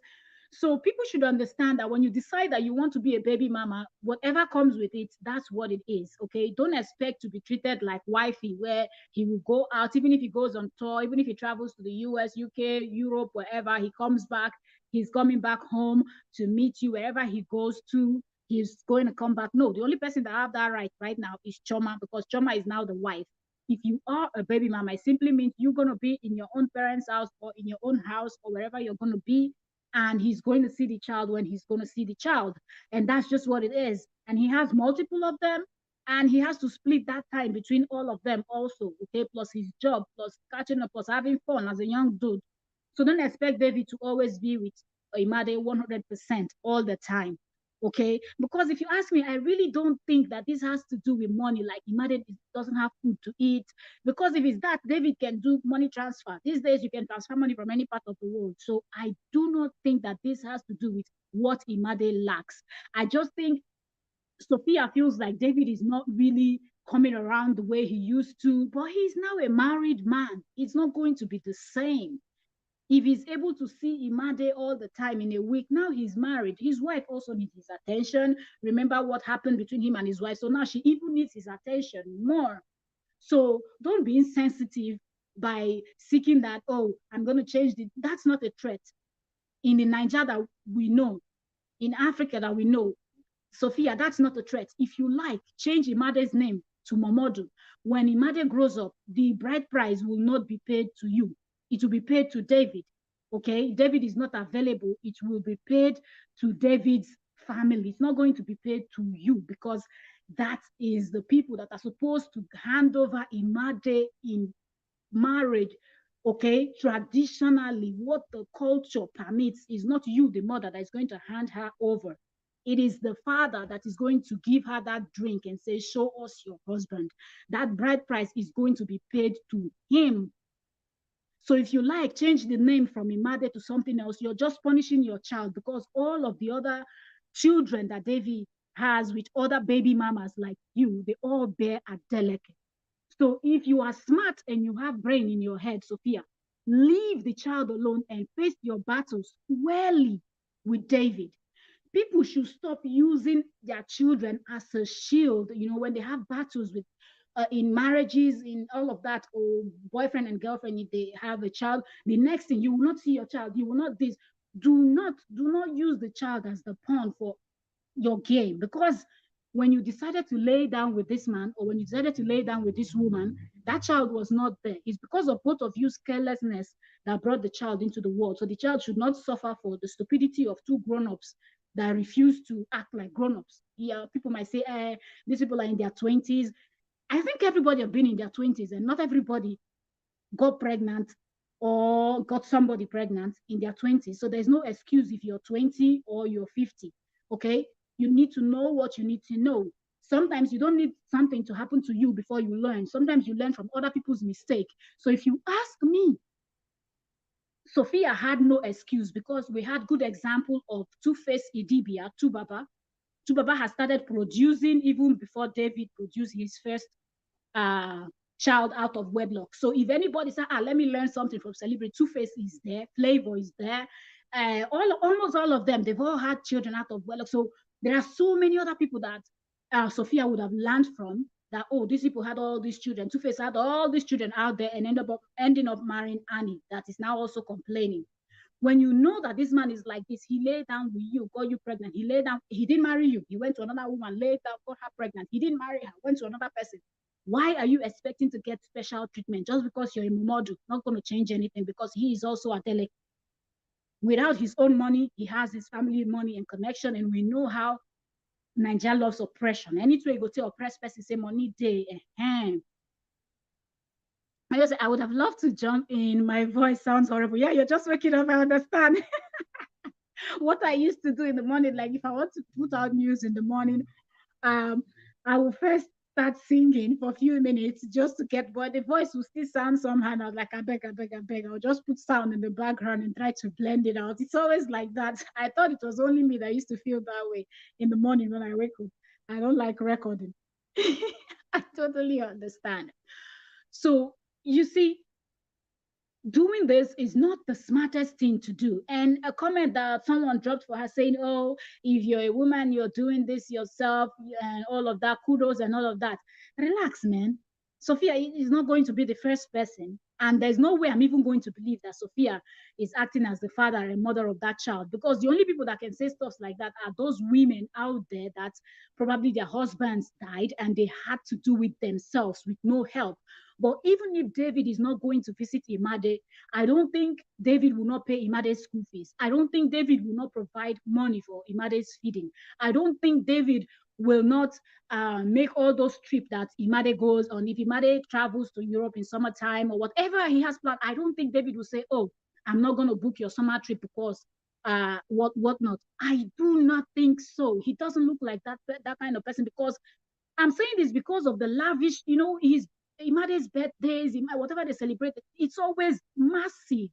So people should understand that when you decide that you want to be a baby mama, whatever comes with it, that's what it is. Okay. Don't expect to be treated like wifey, where he will go out, even if he goes on tour, even if he travels to the US, UK, Europe, wherever, he comes back, he's coming back home to meet you wherever he goes to. He's going to come back. No, the only person that have that right now is Choma, because Choma is now the wife. If you are a baby mama, it simply means you're going to be in your own parents' house or in your own house or wherever you're going to be. And he's going to see the child when he's going to see the child. And that's just what it is. And he has multiple of them. And he has to split that time between all of them also, okay? Plus his job, plus catching up, plus having fun as a young dude. So don't expect David to always be with Imade 100% all the time. Okay, because if you ask me, I really don't think that this has to do with money. Like Imade doesn't have food to eat, because if it's that, David can do money transfer. These days, you can transfer money from any part of the world. So I do not think that this has to do with what Imade lacks. I just think Sophia feels like David is not really coming around the way he used to, but he's now a married man. It's not going to be the same. If he's able to see Imade all the time in a week, now he's married. His wife also needs his attention. Remember what happened between him and his wife. So now she even needs his attention more. So don't be insensitive by seeking that, oh, I'm going to change the. That's not a threat. In the Nigeria that we know, in Africa that we know, Sophia, that's not a threat. If you like, change Imade's name to Momodu. When Imade grows up, the bride price will not be paid to you. It will be paid to David. Okay, David is not available, it will be paid to David's family. It's not going to be paid to you, because that is the people that are supposed to hand over Imade in marriage. Okay, traditionally, what the culture permits is not you, the mother, that is going to hand her over. It is the father that is going to give her that drink and say, show us your husband. That bride price is going to be paid to him. So if you like, change the name from Imade to something else, you're just punishing your child, because all of the other children that David has with other baby mamas like you, they all bear a delicate. So if you are smart and you have brain in your head, Sophia, leave the child alone and face your battles squarely with David. People should stop using their children as a shield, when they have battles with in marriages, in all of that, or boyfriend and girlfriend, if they have a child, the next thing, you will not see your child, you will not this. Do not use the child as the pawn for your game, because when you decided to lay down with this man, or when you decided to lay down with this woman, that child was not there. It's because of both of you's carelessness that brought the child into the world. So the child should not suffer for the stupidity of two grown-ups that refuse to act like grown-ups. Yeah, people might say, these people are in their 20s. I think everybody have been in their 20s, and not everybody got pregnant or got somebody pregnant in their 20s. So there's no excuse if you're 20 or you're 50. Okay, you need to know what you need to know. Sometimes you don't need something to happen to you before you learn. Sometimes you learn from other people's mistake. So if you ask me, Sophia had no excuse, because we had good example of Two-Face Idibia, Tubaba. Tubaba has started producing even before David produced his first uh, child out of wedlock. So if anybody say, let me learn something from Celebrity, Two-Face is there, Flavor is there, almost all of them, they've all had children out of wedlock. So there are so many other people that Sophia would have learned from, that, oh, these people had all these children. Two-Face had all these children out there and ending up marrying Annie, that is now also complaining. When you know that this man is like this, he laid down with you, got you pregnant. He laid down, he didn't marry you. He went to another woman, laid down, got her pregnant. He didn't marry her, went to another person. Why are you expecting to get special treatment just because you're a Momodu? Not going to change anything, because he is also a delegate. Without his own money, he has his family money and connection, and we know how Nigeria loves oppression. Anytime you go to oppress person, say money day. I would have loved to jump in. My voice sounds horrible. Yeah, you're just waking up. I understand. What I used to do in the morning, like if I want to put out news in the morning, um, I will first start singing for a few minutes just to get, but the voice will still sound somehow. And I was like, I beg, I beg, I beg. I'll just put sound in the background and try to blend it out. It's always like that. I thought it was only me that used to feel that way in the morning when I wake up. I don't like recording. I totally understand. So you see, doing this is not the smartest thing to do. And a comment that someone dropped for her saying, oh, if you're a woman, you're doing this yourself and all of that, kudos and all of that. Relax, man. Sophia is not going to be the first person. And there's no way I'm even going to believe that Sophia is acting as the father and mother of that child, because the only people that can say stuff like that are those women out there that probably their husbands died and they had to do it themselves with no help. But even if David is not going to visit Imade, I don't think David will not pay Imade's school fees. I don't think David will not provide money for Imade's feeding. I don't think David will not make all those trips that Imade goes on. If Imade travels to Europe in summertime or whatever he has planned, I don't think David will say, oh, I'm not going to book your summer trip because whatnot. I do not think so. He doesn't look like that kind of person, because I'm saying this because of the lavish, his Imade's birthdays, whatever they celebrate, it's always massive.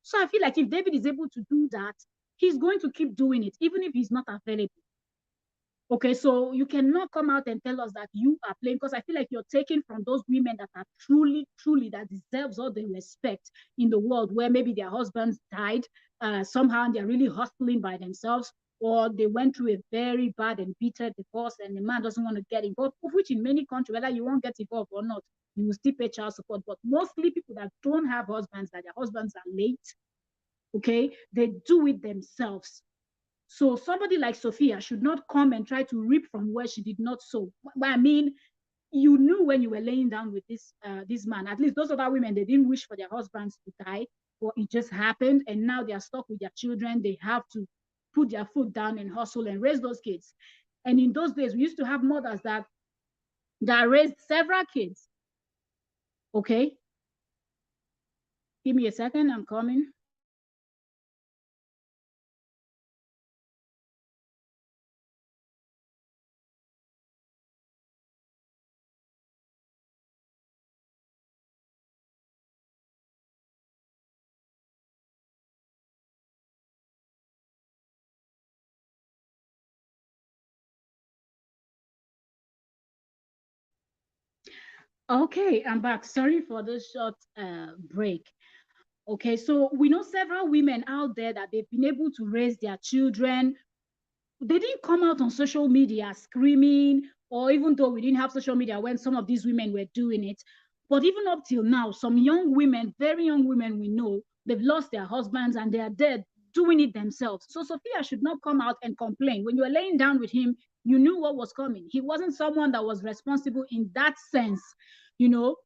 So I feel like if David is able to do that, he's going to keep doing it, even if he's not available. Okay, so you cannot come out and tell us that you are playing, because I feel like you're taking from those women that are truly, truly, that deserves all the respect in the world, where maybe their husbands died somehow and they're really hustling by themselves, or they went through a very bad and bitter divorce and the man doesn't want to get involved, of which in many countries, whether you won't get involved or not, you will still pay child support. But mostly people that don't have husbands, that their husbands are late, okay, they do it themselves. So somebody like Sophia should not come and try to reap from where she did not sow. I mean, you knew when you were laying down with this man. At least those other women, they didn't wish for their husbands to die. or it just happened and now they are stuck with their children. They have to put their foot down and hustle and raise those kids. And in those days, we used to have mothers that raised several kids. Okay, give me a second. I'm coming. Okay, I'm back. Sorry for this short break. Okay, so we know several women out there that they've been able to raise their children. They didn't come out on social media screaming, or even though we didn't have social media when some of these women were doing it. But even up till now, some young women, very young women we know, they've lost their husbands and they are dead doing it themselves. So Sophia should not come out and complain. When you were laying down with him, you knew what was coming. He wasn't someone that was responsible in that sense. You know,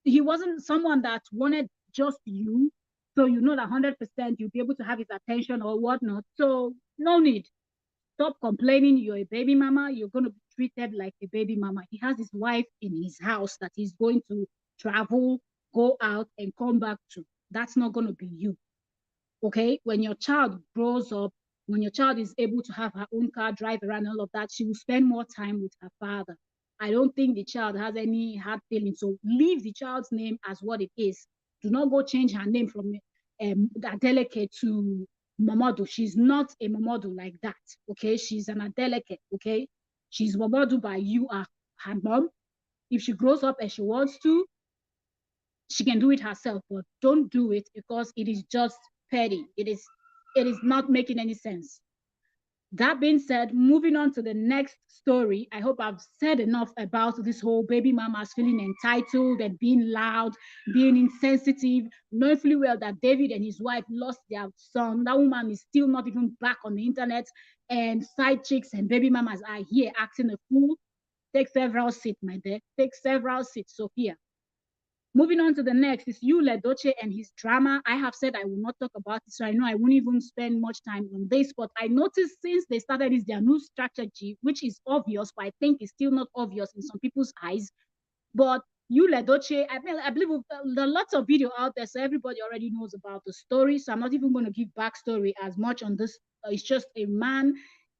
he wasn't someone that wanted just you. So you know that 100% you'll be able to have his attention or whatnot. So no need. Stop complaining. You're a baby mama. You're going to be treated like a baby mama. He has his wife in his house that he's going to travel, go out, and come back to. That's not going to be you. Okay, when your child grows up, when your child is able to have her own car, drive around, all of that, she will spend more time with her father. I don't think the child has any hard feelings. So leave the child's name as what it is. Do not go change her name from Adeleke to Momodu. She's not a Momodu like that. Okay, she's an Adeleke. Okay, she's Momodu by you, her mom. If she grows up and she wants to, she can do it herself, but don't do it because it is just petty. It is not making any sense. That being said, moving on to the next story, I hope I've said enough about this whole baby mamas feeling entitled and being loud, being insensitive, knowing fully well that David and his wife lost their son. That woman is still not even back on the internet, and side chicks and baby mamas are here acting a fool. Take several seats, my dear. Take several seats, Sophia. Moving on to the next is you, Ledoche, and his drama. I have said I will not talk about it, so I know I won't even spend much time on this. But I noticed since they started this their new strategy, which is obvious, but I think it's still not obvious in some people's eyes. But you, Ledoche, I believe there are lots of video out there, so everybody already knows about the story. So I'm not even going to give backstory as much on this. It's just a man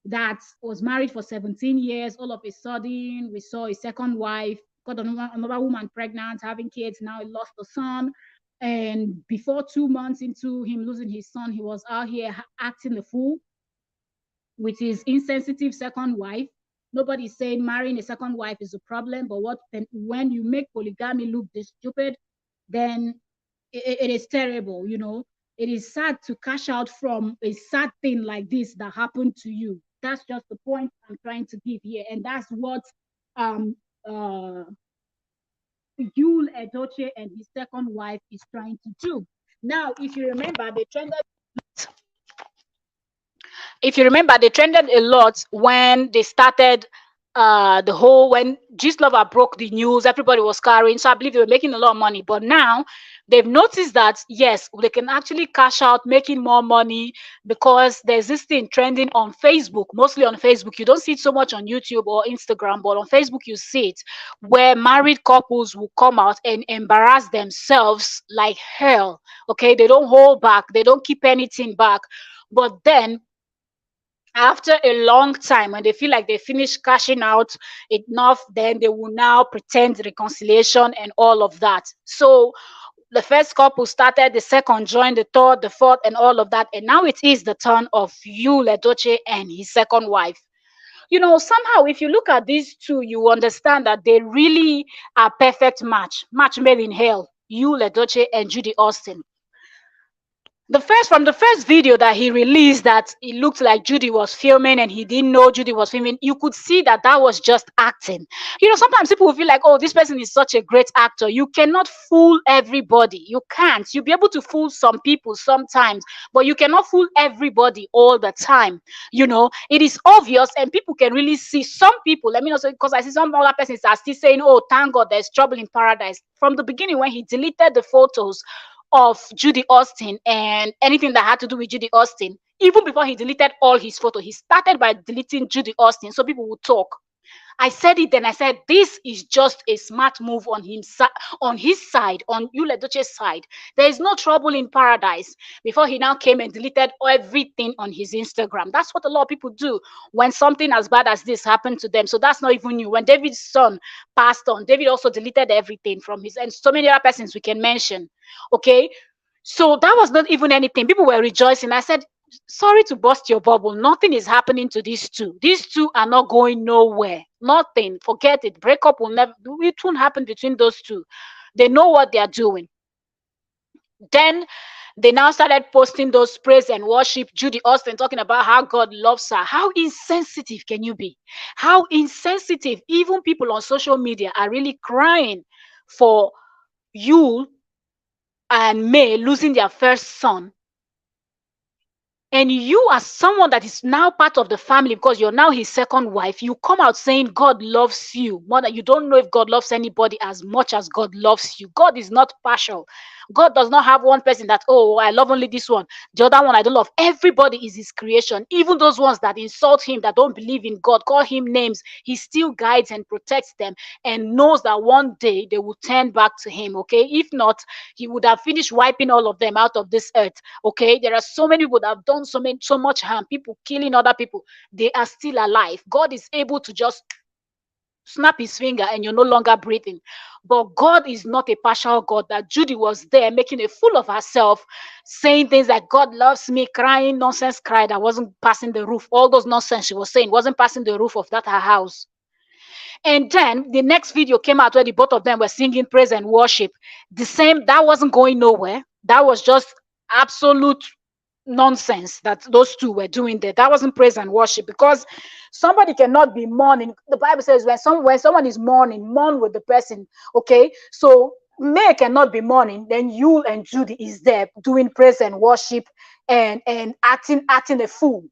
that was married for 17 years. All of a sudden, we saw his second wife, got another woman pregnant, having kids. Now he lost the son. And before 2 months into him losing his son, he was out here acting the fool with his insensitive second wife. Nobody's saying marrying a second wife is a problem, but when you make polygamy look this stupid, then it is terrible. It is sad to cash out from a sad thing like this that happened to you. That's just the point I'm trying to give here, and that's what um uh Yul Edoche and his second wife is trying to do. Now, if you remember, they trended a lot when they started the whole when Gist Lover broke the news, everybody was carrying. So I believe they were making a lot of money. But now they've noticed that yes, they can actually cash out making more money because there's this thing trending on Facebook, mostly on Facebook. You don't see it so much on YouTube or Instagram, but on Facebook you see it where married couples will come out and embarrass themselves like hell. Okay, they don't hold back, they don't keep anything back. But then after a long time, when they feel like they finish cashing out enough, then they will now pretend reconciliation and all of that. So the first couple started, the second joined, the third, the fourth, and all of that. And now it is the turn of Yul Edochie and his second wife. Somehow, if you look at these two, you understand that they really are perfect match made in hell. Yul Edochie and Judy Austin. From the first video that he released, that it looked like Judy was filming and he didn't know Judy was filming, you could see that that was just acting. Sometimes people will feel like, oh, this person is such a great actor. You cannot fool everybody. You can't. You'll be able to fool some people sometimes, but you cannot fool everybody all the time. It is obvious, and people can really see. Some people, let me know, because I see some other persons are still saying, oh, thank God there's trouble in paradise. From the beginning, when he deleted the photos of Judy Austin and anything that had to do with Judy Austin. Even before he deleted all his photos, he started by deleting Judy Austin so people would talk. I said it then. I said this is just a smart move on him, on his side, on Yul Edochie's side. There is no trouble in paradise. Before he now came and deleted everything on his Instagram. That's what a lot of people do when something as bad as this happened to them. So that's not even new. When David's son passed on, David also deleted everything from his, and so many other persons we can mention. Okay, so that was not even anything. People were rejoicing. I said, sorry to burst your bubble. Nothing is happening to these two. These two are not going nowhere. Nothing. Forget it. Breakup will never, it won't happen between those two. They know what they are doing. Then they now started posting those praise and worship. Judy Austin talking about how God loves her. How insensitive can you be? How insensitive. Even people on social media are really crying for you and May losing their first son, and you as someone that is now part of the family because you're now his second wife, you come out saying God loves you more than you don't know if God loves anybody as much as God loves you. God is not partial. God does not have one person that, oh, I love only this one, the other one I don't love. Everybody is his creation. Even those ones that insult him, that don't believe in God, call him names, he still guides and protects them and knows that one day they will turn back to him. Okay, if not, he would have finished wiping all of them out of this earth. Okay, there are so many people that have done so much harm, people killing other people, they are still alive. God is able to just snap his finger and you're no longer breathing. But God is not a partial God. That Judy was there making a fool of herself, saying things like God loves me, crying nonsense cry that wasn't passing the roof. All those nonsense she was saying wasn't passing the roof of that her house. And then the next video came out where the both of them were singing praise and worship. The same, that wasn't going nowhere. That was just absolute nonsense that those two were doing there. That wasn't praise and worship, because somebody cannot be mourning. The Bible says when someone is mourning, mourn with the person. Okay, so May cannot be mourning, then you and Judy is there doing praise and worship and acting a fool.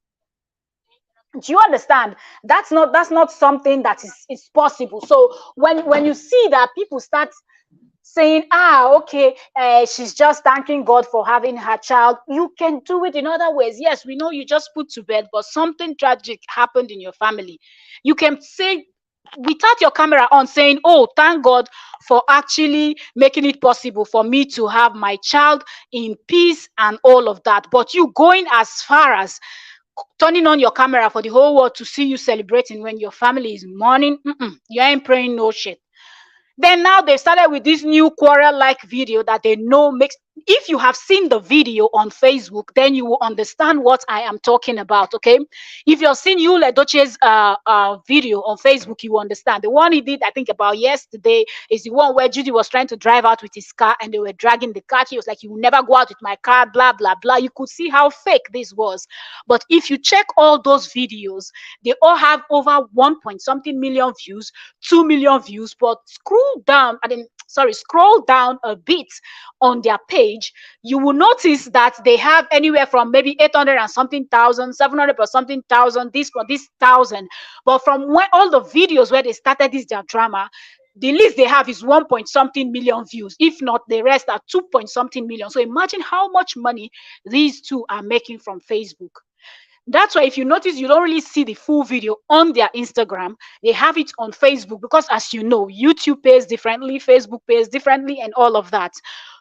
Do you understand? That's not something that is possible. So when you see that people start saying, okay, she's just thanking God for having her child, you can do it in other ways. Yes, we know you just put to bed, but something tragic happened in your family. You can say without your camera on, saying, oh, thank God for actually making it possible for me to have my child in peace and all of that. But you going as far as turning on your camera for the whole world to see you celebrating when your family is mourning, you ain't praying no shit. Then now they started with this new quarrel like video that they know makes. If you have seen the video on Facebook, then you will understand what I am talking about. Okay, if you've seen Yul Edochie's video on Facebook, you will understand. The one he did, I think, about yesterday is the one where Judy was trying to drive out with his car and they were dragging the car. He was like, "You will never go out with my car," blah blah blah. You could see how fake this was. But if you check all those videos, they all have over 1 point something million views, 2 million views. But scroll down a bit on their page, you will notice that they have anywhere from maybe 800 and something thousand, 700 or something thousand, this for this thousand. But from when all the videos where they started this their drama, the least they have is 1 point something million views. If not, the rest are 2 point something million. So imagine how much money these two are making from Facebook. That's why if you notice, you don't really see the full video on their Instagram. They have it on Facebook because, as you know, YouTube pays differently, Facebook pays differently, and all of that.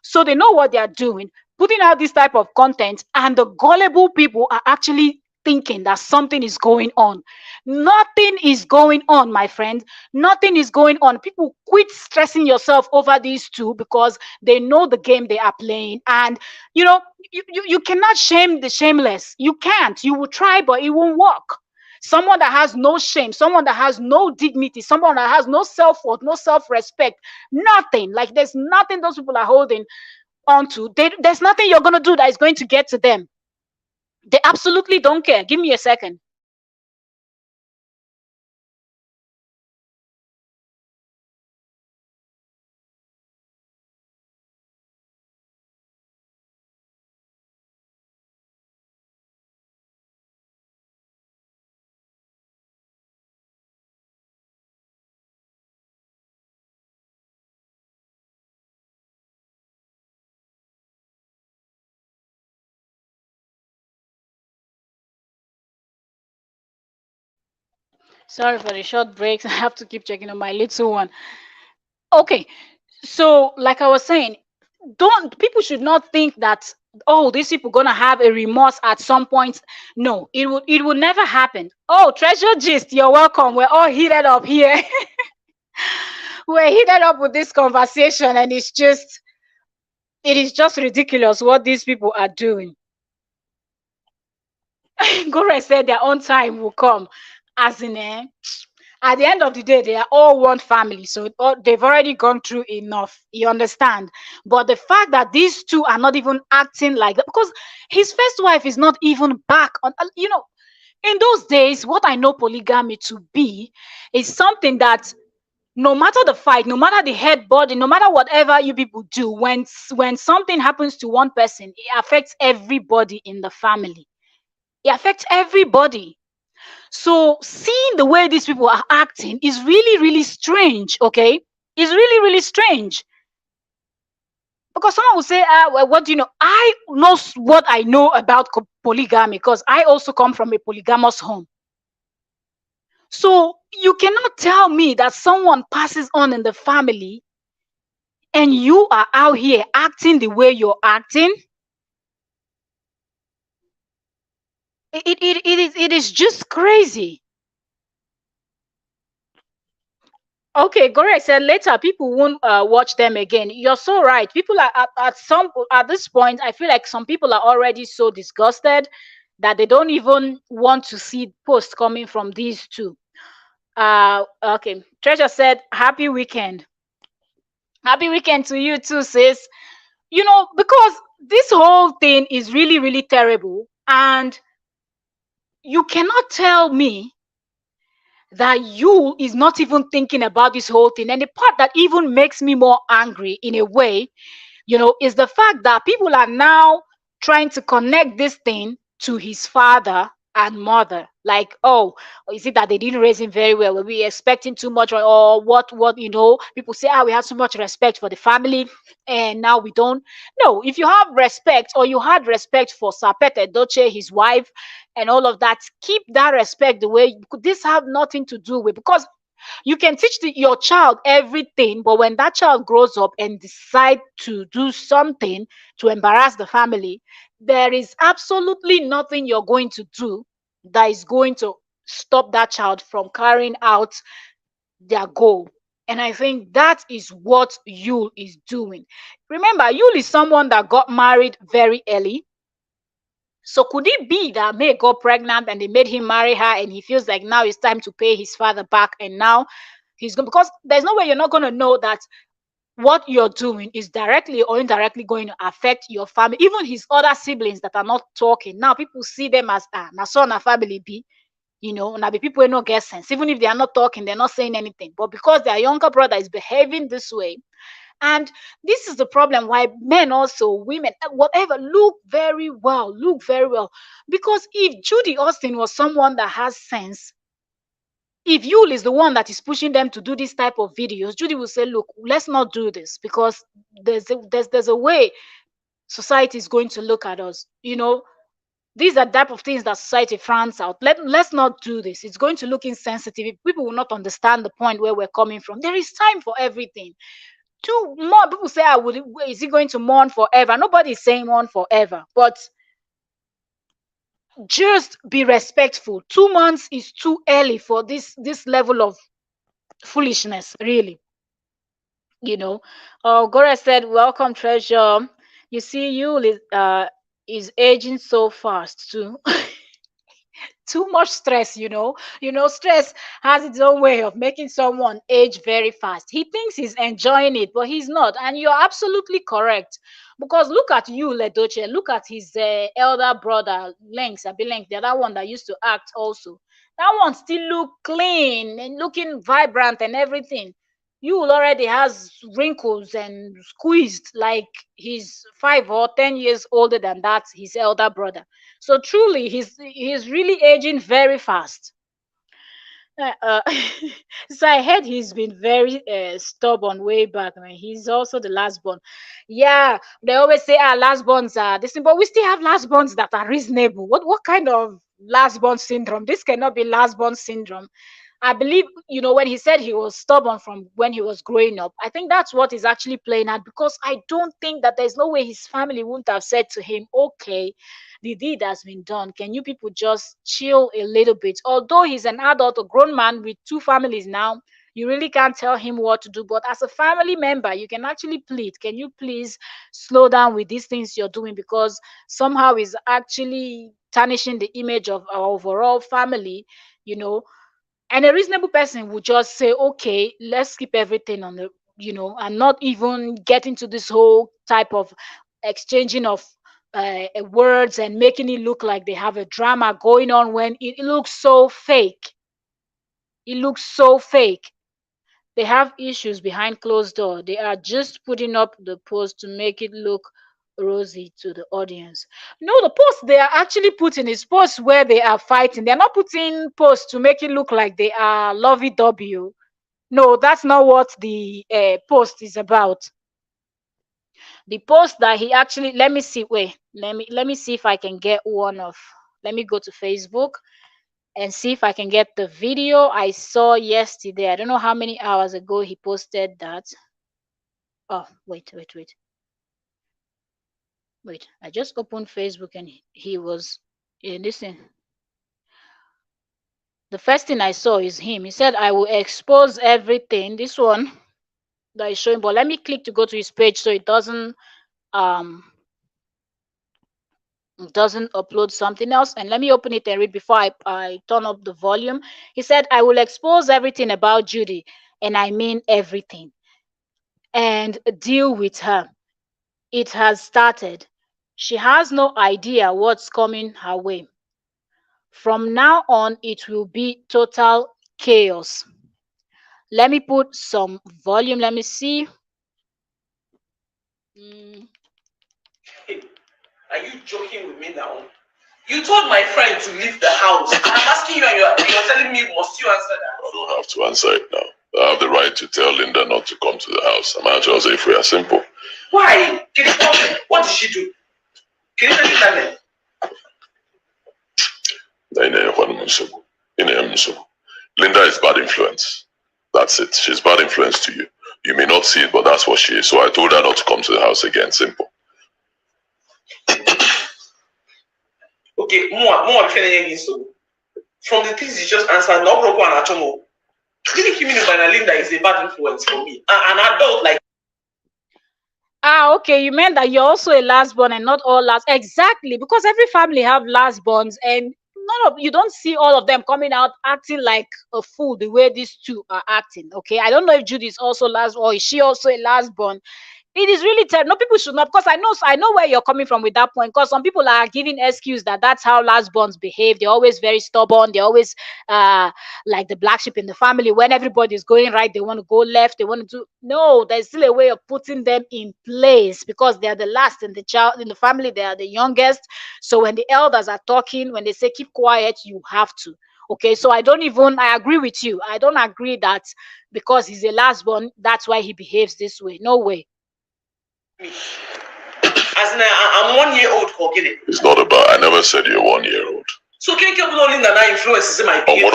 So they know what they are doing, putting out this type of content, and the gullible people are actually thinking that something is going on. Nothing is going on, my friend. Nothing is going on. People, quit stressing yourself over these two because they know the game they are playing. And you know, you cannot shame the shameless. You can't. You will try, but it won't work. Someone that has no shame, someone that has no dignity, someone that has no self-worth, no self-respect, nothing. Like there's nothing those people are holding onto. There's nothing you're gonna do that is going to get to them. They absolutely don't care. Give me a second. Sorry for the short breaks. I have to keep checking on my little one. Okay, so like I was saying, don't people should not think that, oh, these people gonna have a remorse at some point. No, it will never happen. Oh, treasure gist, you're welcome. We're all heated up here. We're heated up with this conversation, and it is just ridiculous what these people are doing. Gore said their own time will come. As in, at the end of the day, they are all one family. So they've already gone through enough. You understand? But the fact that these two are not even acting like that, because his first wife is not even back on, in those days, what I know polygamy to be is something that no matter the fight, no matter the head body, no matter whatever you people do, when something happens to one person, it affects everybody in the family. It affects everybody. So seeing the way these people are acting is really, really strange. Okay, it's really, really strange. Because someone will say, well, what do you know? I know what I know about polygamy because I also come from a polygamous home. So you cannot tell me that someone passes on in the family and you are out here acting the way you're acting. It is just crazy. Okay, Gore said later people won't watch them again. You're so right. People are at this point. I feel like some people are already so disgusted that they don't even want to see posts coming from these two. Okay. Treasure said, "Happy weekend. Happy weekend to you too, sis." Because this whole thing is really, really terrible, and you cannot tell me that you is not even thinking about this whole thing. And the part that even makes me more angry in a way, is the fact that people are now trying to connect this thing to his father and mother. Like, oh, is it that they didn't raise him very well? Were we expecting too much, or what? People say, we have so much respect for the family, and now we don't. No, if you have respect, or you had respect for Sapete Edochie, his wife, and all of that, keep that respect the way. This have nothing to do with, because you can teach your child everything, but when that child grows up and decide to do something to embarrass the family, there is absolutely nothing you're going to do that is going to stop that child from carrying out their goal. And I think that is what Yul is doing. Remember, Yul is someone that got married very early. So could it be that May got pregnant and they made him marry her, and he feels like now it's time to pay his father back, and now he's going, because there's no way you're not going to know that what you're doing is directly or indirectly going to affect your family, even his other siblings that are not talking. Now people see them as na son a family be, now the people who no get sense. Even if they are not talking, they're not saying anything. But because their younger brother is behaving this way, and this is the problem why men, also women, whatever, look very well. Because if Judy Austin was someone that has sense, if Yul is the one that is pushing them to do this type of videos, Judy will say, look, let's not do this, because there's a way society is going to look at us. These are type of things that society frowns out. Let's not do this. It's going to look insensitive. People will not understand the point where we're coming from. There is time for everything. Two more people say, is he going to mourn forever? Nobody is saying mourn forever, but just be respectful. 2 months is too early for this level of foolishness, really. Gora said, welcome, treasure. You see, you is aging so fast too. Too much stress. Stress has its own way of making someone age very fast. He thinks he's enjoying it, but he's not. And you're absolutely correct, because look at you, Ledoche. Look at his elder brother, Lenks, Abilenk, the other one that used to act also. That one still look clean and looking vibrant and everything. You already has wrinkles and squeezed, like he's 5 or 10 years older than that, his elder brother. So truly, he's really aging very fast. Uh, uh, so I heard he's been very stubborn way back. Man. He's also the last born. Yeah, they always say last borns are this, but we still have last borns that are reasonable. What kind of last born syndrome? This cannot be last born syndrome. I believe, when he said he was stubborn from when he was growing up, I think that's what is actually playing out, because I don't think that there's no way his family wouldn't have said to him, okay, the deed has been done. Can you people just chill a little bit? Although he's an adult, a grown man with two families now, you really can't tell him what to do. But as a family member, you can actually plead, can you please slow down with these things you're doing? Because somehow is actually tarnishing the image of our overall family, you know and a reasonable person would just say, okay, let's keep everything on the, and not even get into this whole type of exchanging of words and making it look like they have a drama going on when it looks so fake. It looks so fake. They have issues behind closed door. They are just putting up the post to make it look rosy to the audience. No, the post they are actually putting is posts where they are fighting. They're not putting posts to make it look like they are lovey-dovey. No, that's not what the post is about. The post that he actually, let me see, wait, let me see if I can get one of, let me go to Facebook and see if I can get the video I saw yesterday. I don't know how many hours ago he posted that. Oh, wait. I just opened Facebook and he was listen. The first thing I saw is him. He said, I will expose everything. This one that is showing, but let me click to go to his page so it um doesn't upload something else. And let me open it and read before I turn up the volume. He said, I will expose everything about Judy, and I mean everything, and deal with her. It has started. She has no idea what's coming her way. From now on, it will be total chaos. Let me put some volume. Let me see. Are you joking with me now? You told my friend to leave the house. I'm asking you and you're telling me, must you answer that? I don't have to answer it now. I have the right to tell Linda not to come to the house. I'm actually say if we are simple. Why? What did she do? Can you tell me that? Linda is bad influence. That's it. She's bad influence to you. You may not see it, but that's what she is. So I told her not to come to the house again. Simple. Okay, more from the things you just answered, no broken and atomo. Didn't give me the Linda is a bad influence for me. An adult like. Okay, you meant that you're also a last born and not all last. Exactly, because every family have last borns, and you don't see all of them coming out acting like a fool the way these two are acting. Okay, I don't know if Judy is also last, or is she also a last born. It is really terrible. No, people should not, because I know where you're coming from with that point. Because some people are giving excuse that's how last borns behave. They're always very stubborn. They're always like the black sheep in the family. When everybody's going right, they want to go left. They want to do no. There's still a way of putting them in place, because they are the last in the family. They are the youngest. So when the elders are talking, when they say keep quiet, you have to. Okay, so I agree with you. I don't agree that because he's a last born, that's why he behaves this way. No way. As in, I'm 1 year old, forget it. It's not about, I never said you're 1 year old. So can you not Linda now influences my behavior?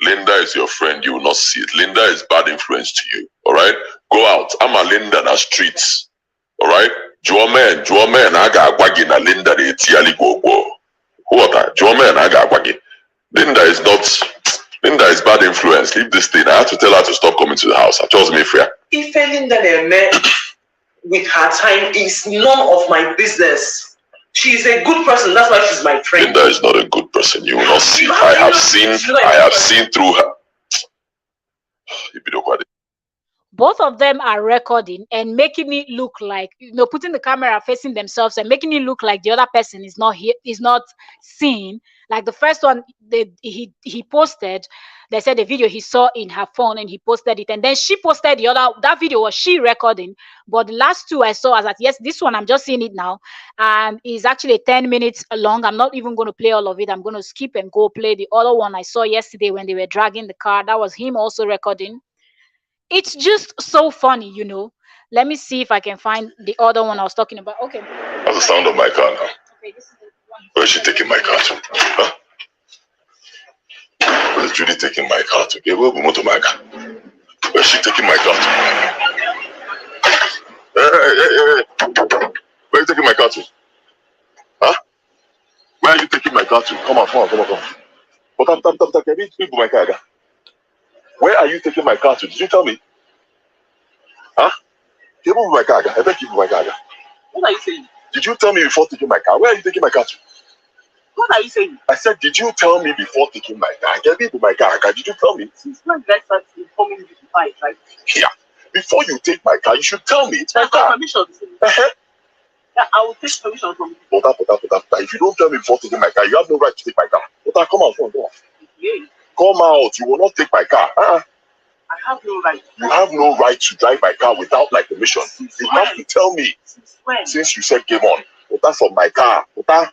Linda is your friend, you will not see it. Linda is bad influence to you. Alright? Go out. I'm a Linda na streets. Alright? Juomen, I got waggy na Linda de tiali go. What? Juomen, I got waggy. Linda is bad influence. Leave this thing. I have to tell her to stop coming to the house. I chose me fair. If Linda with her time is none of my business. She's a good person. That's why she's my friend. Linda is not a good person. You will not see. I have seen through her. Both of them are recording and making it look like, putting the camera facing themselves and making it look like the other person is not here, is not seen. Like the first one, he posted, they said the video he saw in her phone, and he posted it, and then she posted the other. That video was she recording, but the last two I saw, I was like, yes, this one I'm just seeing it now, and it's actually 10 minutes long. I'm not even going to play all of it. I'm going to skip and go play the other one I saw yesterday when they were dragging the car. That was him also recording. It's just so funny, Let me see if I can find the other one I was talking about. Okay. That's the sound of my car now. Okay, this is the one. Where is she taking my car to? Huh? Where's Judy taking my car to? Where's she taking my car to? Hey. Where are you taking my car to? Huh? Where are you taking my car to? Come on. Where are you taking my car to? Did you tell me? Huh? Give me my car. I beg you my car. What are you saying? Did you tell me before taking my car? Where are you taking my car to? What are you saying? I said, did you tell me before taking my car? Get me to my car. Did you tell me? Since when did I start informing you to buy it, right? Yeah. Before you take my car, you should tell me it's my car. Permission. Uh-huh. Yeah, I will take permission from you. Pota. If you don't tell me before taking my car, you have no right to take my car. Pota, come out. Yeah. Come out. You will not take my car. I have no right. You have no right to drive my car without my permission. You have to tell me. Since when? Since you said game on. Pota from my car. Pota.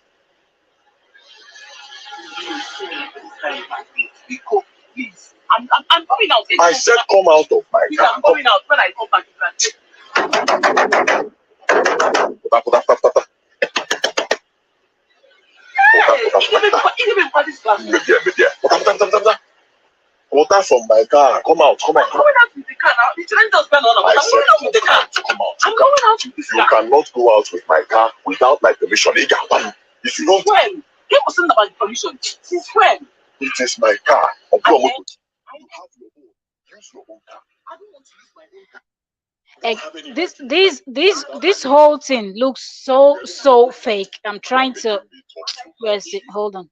Please. I'm coming out. I said come out of my Please, car. I'm coming out. When I come back, you can take. Pota. Even for this class. Pota. Pota from my car. Come out. I'm coming out with the car now. The train just went on. I'm going out with the car. Come out. I'm going out with this You car. cannot go out with my car without my permission. If you don't, When? He wasn't about the permission. Since when? it is my car. You have your own. Use your own car. I don't want to use my own car. This whole thing looks so fake. I'm trying to, where's it? Hold on.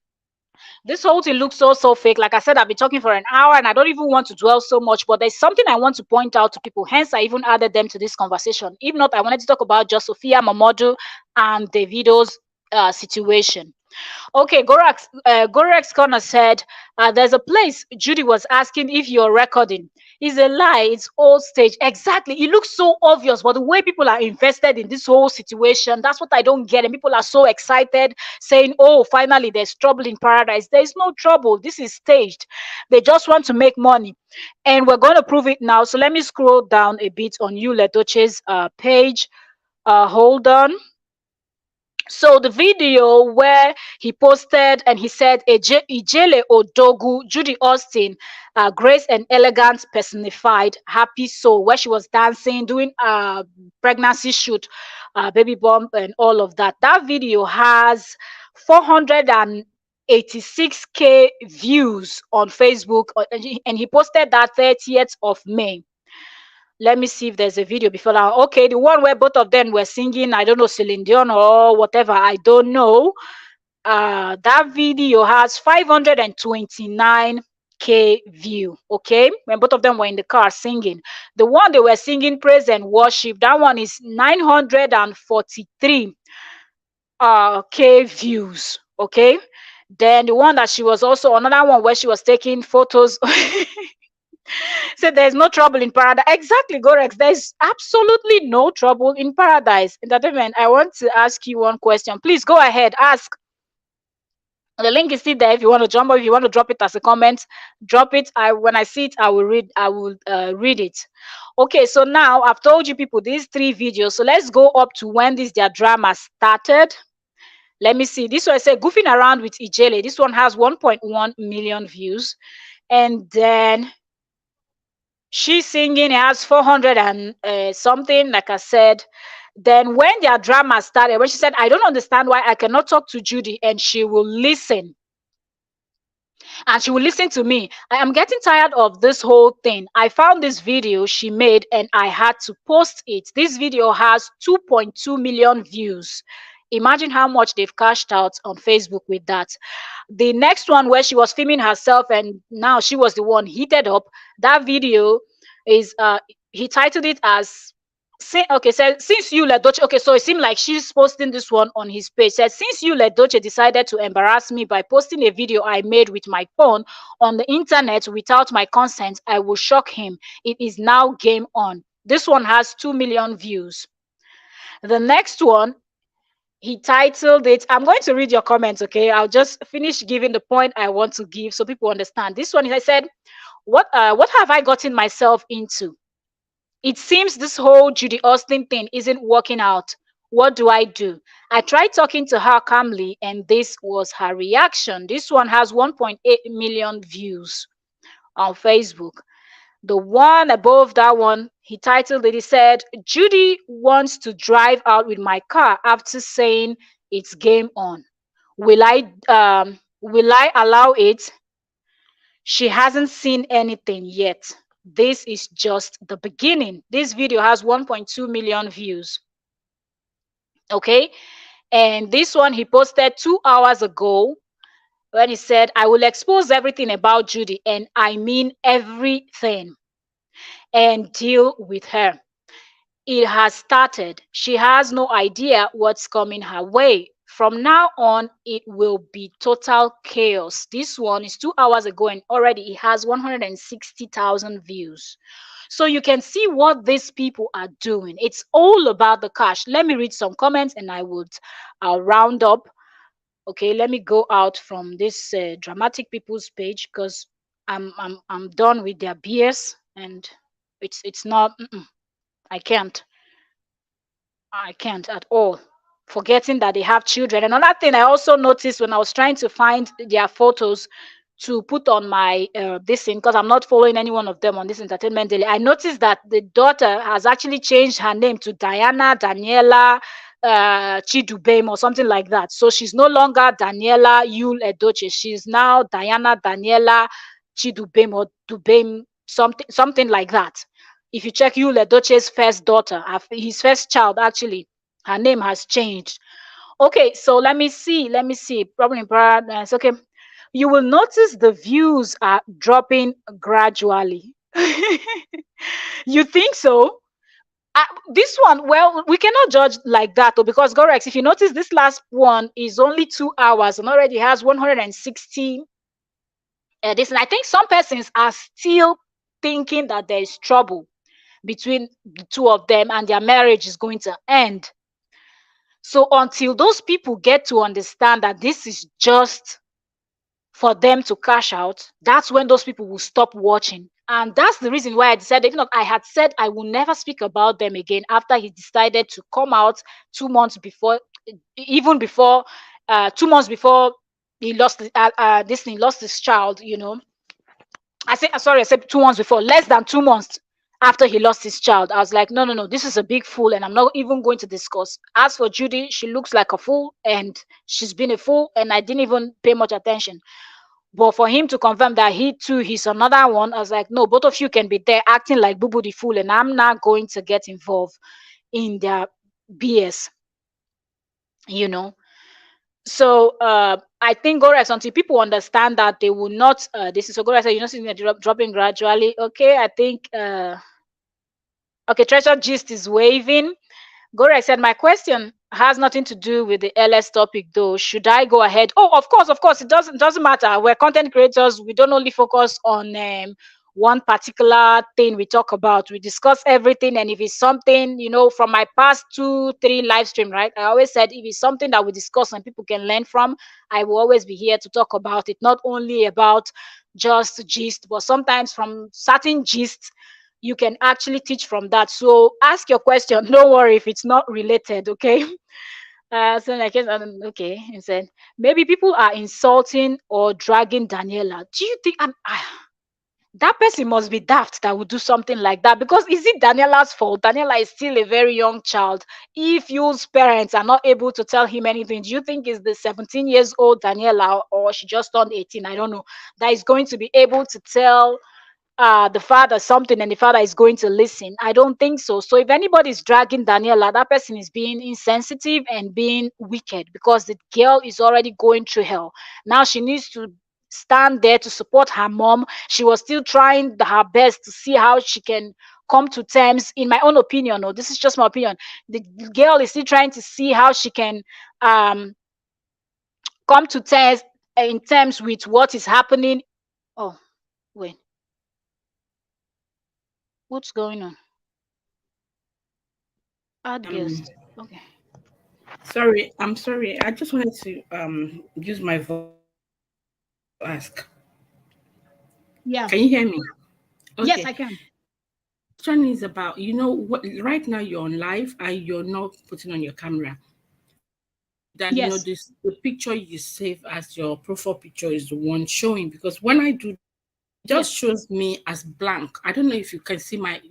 This whole thing looks so fake. Like I said, I've been talking for an hour and I don't even want to dwell so much, but there's something I want to point out to people. Hence, I even added them to this conversation. If not, I wanted to talk about just Sophia, Mamodu, and Davido's situation. Okay, Gorax Corner said, there's a place Judy was asking if you're recording. It's a lie. It's all stage. Exactly. It looks so obvious, but the way people are invested in this whole situation, that's what I don't get. And people are so excited, saying, oh, finally, there's trouble in paradise. There's no trouble. This is staged. They just want to make money. And we're going to prove it now. So let me scroll down a bit on edochie's page. Hold on. So the video where he posted and he said Ijele Odogu, Judy Austin, grace and elegance personified, happy soul, where she was dancing, doing a pregnancy shoot, baby bump and all of that. That video has 486K views on Facebook, and he posted that 30th of May. Let me see if there's a video before now. Okay, the one where both of them were singing, I don't know, Celine Dion or whatever, I don't know. That video has 529K view. Okay, when both of them were in the car singing. The one they were singing praise and worship, that one is 943 K views. Okay, then the one that she was also, another one where she was taking photos. Said there's no trouble in paradise. Exactly, Gorex. There's absolutely no trouble in paradise. Entertainment, I want to ask you one question. Please go ahead, ask. The link is still there if you want to jump, or if you want to drop it as a comment, drop it. When I see it, I will read it. Okay, so now I've told you people these 3 videos. So let's go up to when their drama started. Let me see. This one I say goofing around with Ijele. This one has 1.1 million views. And then she's singing, it has 400 and something, like I said. Then when their drama started, when she said, I don't understand why I cannot talk to Judy and she will listen. And she will listen to me. I am getting tired of this whole thing. I found this video she made and I had to post it. This video has 2.2 million views. Imagine how much they've cashed out on Facebook with that. The next one where she was filming herself and now she was the one heated up. That video is he titled it as okay, said since you edochie. Okay, so it seemed like she's posting this one on his page. Said since you edochie decided to embarrass me by posting a video I made with my phone on the internet without my consent, I will shock him. It is now game on. This one has 2 million views. The next one, he titled it, I'm going to read your comments, okay? I'll just finish giving the point I want to give so people understand. This one, I said, what have I gotten myself into? It seems this whole Judy Austin thing isn't working out. What do? I tried talking to her calmly, and this was her reaction. This one has 1.8 million views on Facebook. The one above that one, he titled it, he said, Judy wants to drive out with my car after saying it's game on. Will I allow it? She hasn't seen anything yet. This is just the beginning. This video has 1.2 million views. Okay. And this one he posted 2 hours ago when he said, I will expose everything about Judy, and I mean everything, and deal with her. It has started. She has no idea what's coming her way. From now on, it will be total chaos. This one is 2 hours ago, and already it has 160,000 views. So you can see what these people are doing. It's all about the cash. Let me read some comments and I'll round up. Okay, let me go out from this dramatic people's page, because I'm done with their BS, and it's not. I can't. I can't at all. Forgetting that they have children. Another thing I also noticed when I was trying to find their photos to put on my this thing, because I'm not following any one of them on this entertainment daily. I noticed that the daughter has actually changed her name to Diana Daniela Chidubem or something like that. So she's no longer Daniela Yul Edochie. She's now Diana Daniela Chidubem or Dubem, something like that. If you check Yul Edochie's first daughter, his first child, actually, her name has changed. Okay, so let me see. Let me see. Problem in paradise. Okay. You will notice the views are dropping gradually. You think so? This one, well, we cannot judge like that, though, because Gorex, if you notice, this last one is only 2 hours and already has 160. This, and I think some persons are still thinking that there is trouble between the two of them and their marriage is going to end. So until those people get to understand that this is just for them to cash out, that's when those people will stop watching. And that's the reason why I decided, even though I had said I will never speak about them again after he decided to come out 2 months before, even before, 2 months before he lost this thing, lost his child, I said 2 months before, less than 2 months after he lost his child. I was like, no, no, no, this is a big fool, and I'm not even going to discuss. As for Judy, she looks like a fool, and she's been a fool, and I didn't even pay much attention. But for him to confirm that he too, he's another one, I was like, no, both of you can be there acting like Boo Boo the fool, and I'm not going to get involved in their BS, you know. So I think Gorex, until people understand that, they will not this is so Gorex said, see me dropping gradually. Okay, I think okay, treasure gist is waving. Gorex said, my question has nothing to do with the LS topic though. Should I go ahead? Oh, of course, it doesn't matter. We're content creators. We don't only focus on one particular thing we talk about. We discuss everything, and if it's something, from my past 2 3 live stream, right, I always said, if it's something that we discuss and people can learn from, I will always be here to talk about it. Not only about just gist, but sometimes from certain gist you can actually teach from that. So ask your question. Don't worry if it's not related, okay? So like, okay, he said, maybe people are insulting or dragging Daniela. Do you think that person must be daft that would do something like that? Because is it Daniela's fault? Daniela is still a very young child. If Yule's parents are not able to tell him anything, do you think it's the 17 years old Daniela, or she just turned 18? I don't know, that is going to be able to tell the father something, and the father is going to listen? I don't think so. So if anybody is dragging Daniela, that person is being insensitive and being wicked, because the girl is already going through hell. Now she needs to stand there to support her mom. She was still trying her best to see how she can come to terms, in my own opinion. No, this is just my opinion. The girl is still trying to see how she can come to terms in terms with what is happening. Oh, wait. What's going on? Add Um, guest. Okay. Sorry, I'm sorry. I just wanted to use my voice to ask. Yeah. Can you hear me? Yes, Okay. I can. Question is about, you know what, right now you're on live and you're not putting on your camera. That, you know, Yes. this the picture you save as your profile picture is the one showing, because when I do, it just Yes. shows me as blank. I don't know if you can see my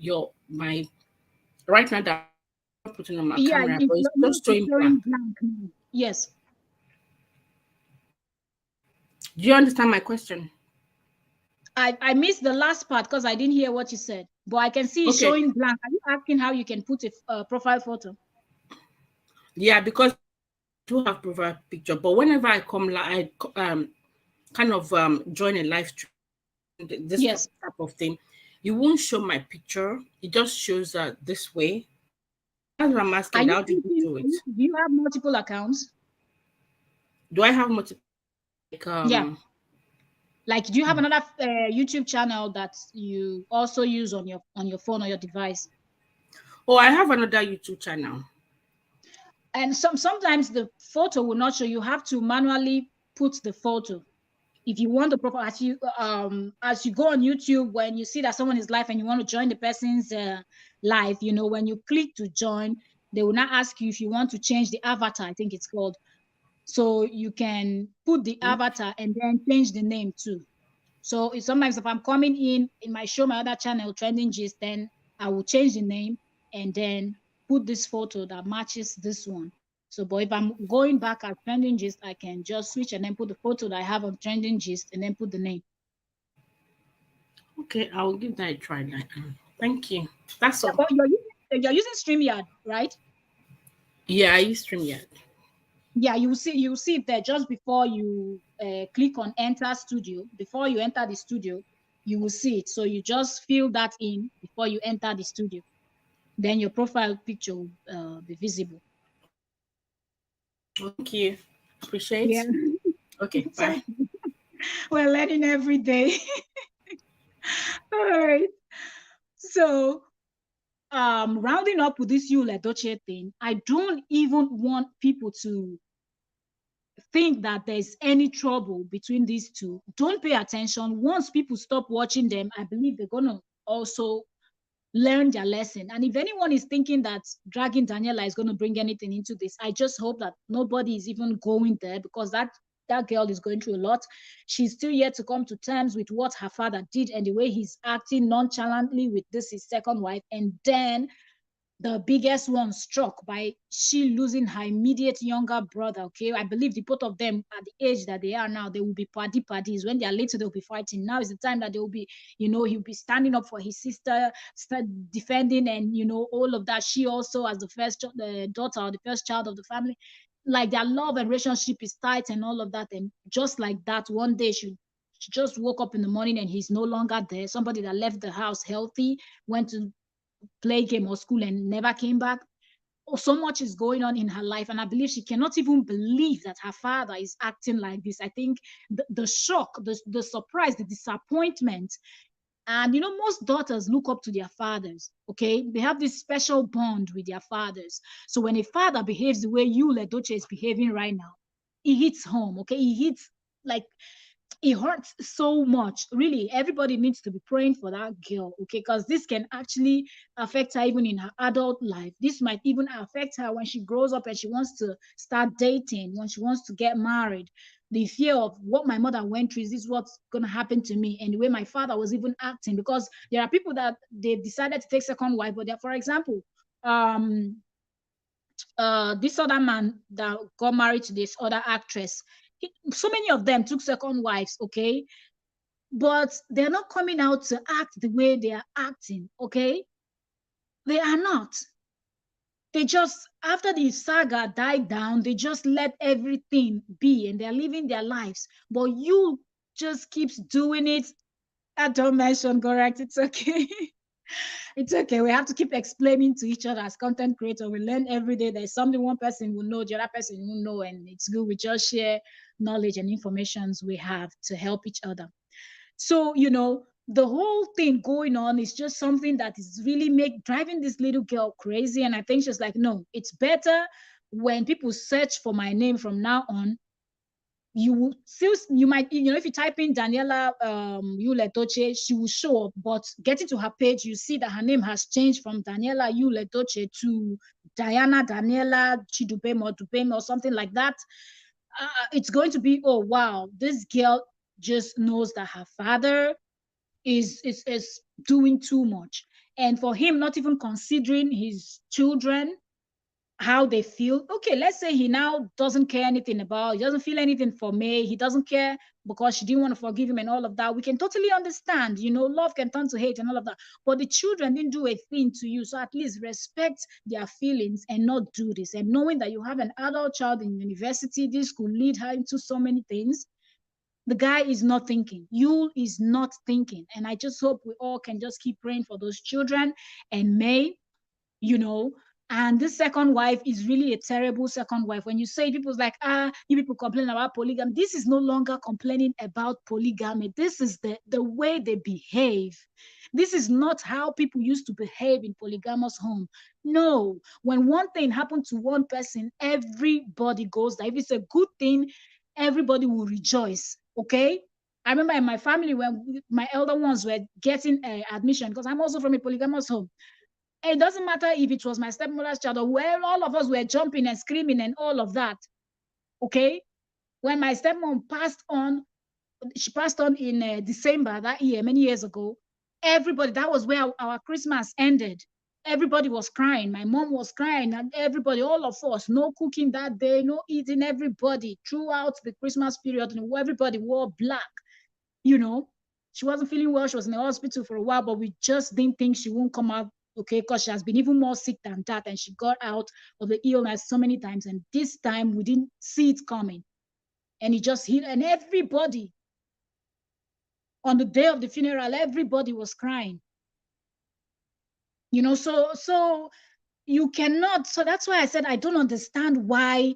right now that I'm putting on my Yeah, camera, if but it's yours just is showing blank. showing blank now. Yes. Do you understand my question? I missed the last part because I didn't hear what you said, but I can see it Okay. showing blank. Are you asking how you can put a profile photo? Yeah, because I do have profile picture, but whenever I come kind of join a live stream, this Yes. type of thing, you won't show my picture. It just shows this way. That's what I'm Are asking. you How did you do it? do you have multiple accounts? Do I have multiple? Like, Yeah. Like, do you have another YouTube channel that you also use on your phone or your device? oh, I have another YouTube channel. And sometimes the photo will not show. You have to manually put the photo. If you want the profile, as you go on YouTube, when you see that someone is live and you want to join the person's live, you know, when you click to join, they will not ask you if you want to change the avatar, I think it's called. So you can put the avatar and then change the name too. So sometimes if I'm coming in my show, my other channel, Trending Gist, then I will change the name and then put this photo that matches this one. So, but if I'm going back at Trending Gist, I can just switch and then put the photo that I have on Trending Gist and then put the name. Okay, I'll give that a try now. Thank you. That's Yeah, all. but you're using StreamYard, right? Yeah, I use StreamYard. Yeah, you see it there just before you click on Enter Studio. Before you enter the studio, you will see it. So you just fill that in before you enter the studio. Then your profile picture will be visible. Thank you. Yeah. Appreciate. Okay, So bye. we're learning every day. All right. So rounding up with this Yule Edochie thing, I don't even want people to think that there's any trouble between these two. Don't pay attention. Once people stop watching them, I believe they're gonna also learn their lesson. And if anyone is thinking that dragging Daniela is going to bring anything into this, I just hope that nobody is even going there, because that girl is going through a lot. She's still yet to come to terms with what her father did and the way he's acting nonchalantly with this his second wife, and then the biggest one struck by she losing her immediate younger brother. Okay, I believe the both of them at the age that they are now, they will be parties. When they are later, they'll be fighting. Now is the time that they will be, you know, he'll be standing up for his sister, start defending, and you know all of that. She also, as the first the daughter or the first child of the family, like their love and relationship is tight and all of that. And just like that, one day she just woke up in the morning and he's no longer there. Somebody that left the house healthy, went to play game or school and never came back. Oh, so much is going on in her life, and I believe she cannot even believe that her father is acting like this. I think the shock, the surprise, the disappointment. And you know, most daughters look up to their fathers. Okay, they have this special bond with their fathers. So when a father behaves the way you, Ledoche, is behaving right now, it hits home. Okay, it hits like it hurts so much. Really, everybody needs to be praying for that girl, okay? Because this can actually affect her even in her adult life. This might even affect her when she grows up and she wants to start dating, when she wants to get married. The fear of what my mother went through, is this what's going to happen to me? And the way my father was even acting, because there are people that they've decided to take second wife, but for example, um, this other man that got married to this other actress, so many of them took second wives, okay? But they're not coming out to act the way they are acting, okay? They are not. They just, after the saga died down, they just let everything be and they're living their lives. But you just keeps doing it. I don't mention, correct? It's okay. It's okay. We have to keep explaining to each other as content creator. We learn every day. There's something one person will know, the other person will know, and it's good. We just share knowledge and informations we have to help each other. So, you know, the whole thing going on is just something that is really driving this little girl crazy. And I think she's like, no, it's better when people search for my name from now on, you might, if you type in Daniela Edochie, she will show up, but getting to her page, you see that her name has changed from Daniela Edochie to Diana Daniela Chidubem or something like that. It's going to be, oh wow, this girl just knows that her father is doing too much, and for him not even considering his children, how they feel. Okay, let's say he now doesn't care anything about, he doesn't feel anything for May, he doesn't care because she didn't want to forgive him and all of that. We can totally understand, love can turn to hate and all of that. But the children didn't do a thing to you, so at least respect their feelings and not do this. And knowing that you have an adult child in university, this could lead her into so many things. The guy is not thinking. Yul is not thinking. And I just hope we all can just keep praying for those children and May, and this second wife is really a terrible second wife. When you say, people's like, you people complain about polygamy. This is no longer complaining about polygamy. This is the way they behave. This is not how people used to behave in polygamous home. No, when one thing happened to one person, everybody goes there. If it's a good thing, everybody will rejoice. Okay. I remember in my family when my elder ones were getting admission, because I'm also from a polygamous home. It doesn't matter if it was my stepmother's child or where, all of us were jumping and screaming and all of that. Okay. When my stepmom passed on, she passed on in December that year, many years ago. Everybody, that was where our Christmas ended. Everybody was crying. My mom was crying, and everybody, all of us, no cooking that day, no eating. Everybody throughout the Christmas period, and everybody wore black. She wasn't feeling well. She was in the hospital for a while, but we just didn't think she won't come out okay, because she has been even more sick than that, and she got out of the illness so many times, and this time we didn't see it coming, and it just hit, and everybody on the day of the funeral, everybody was crying, so you cannot. So that's why I said I don't understand why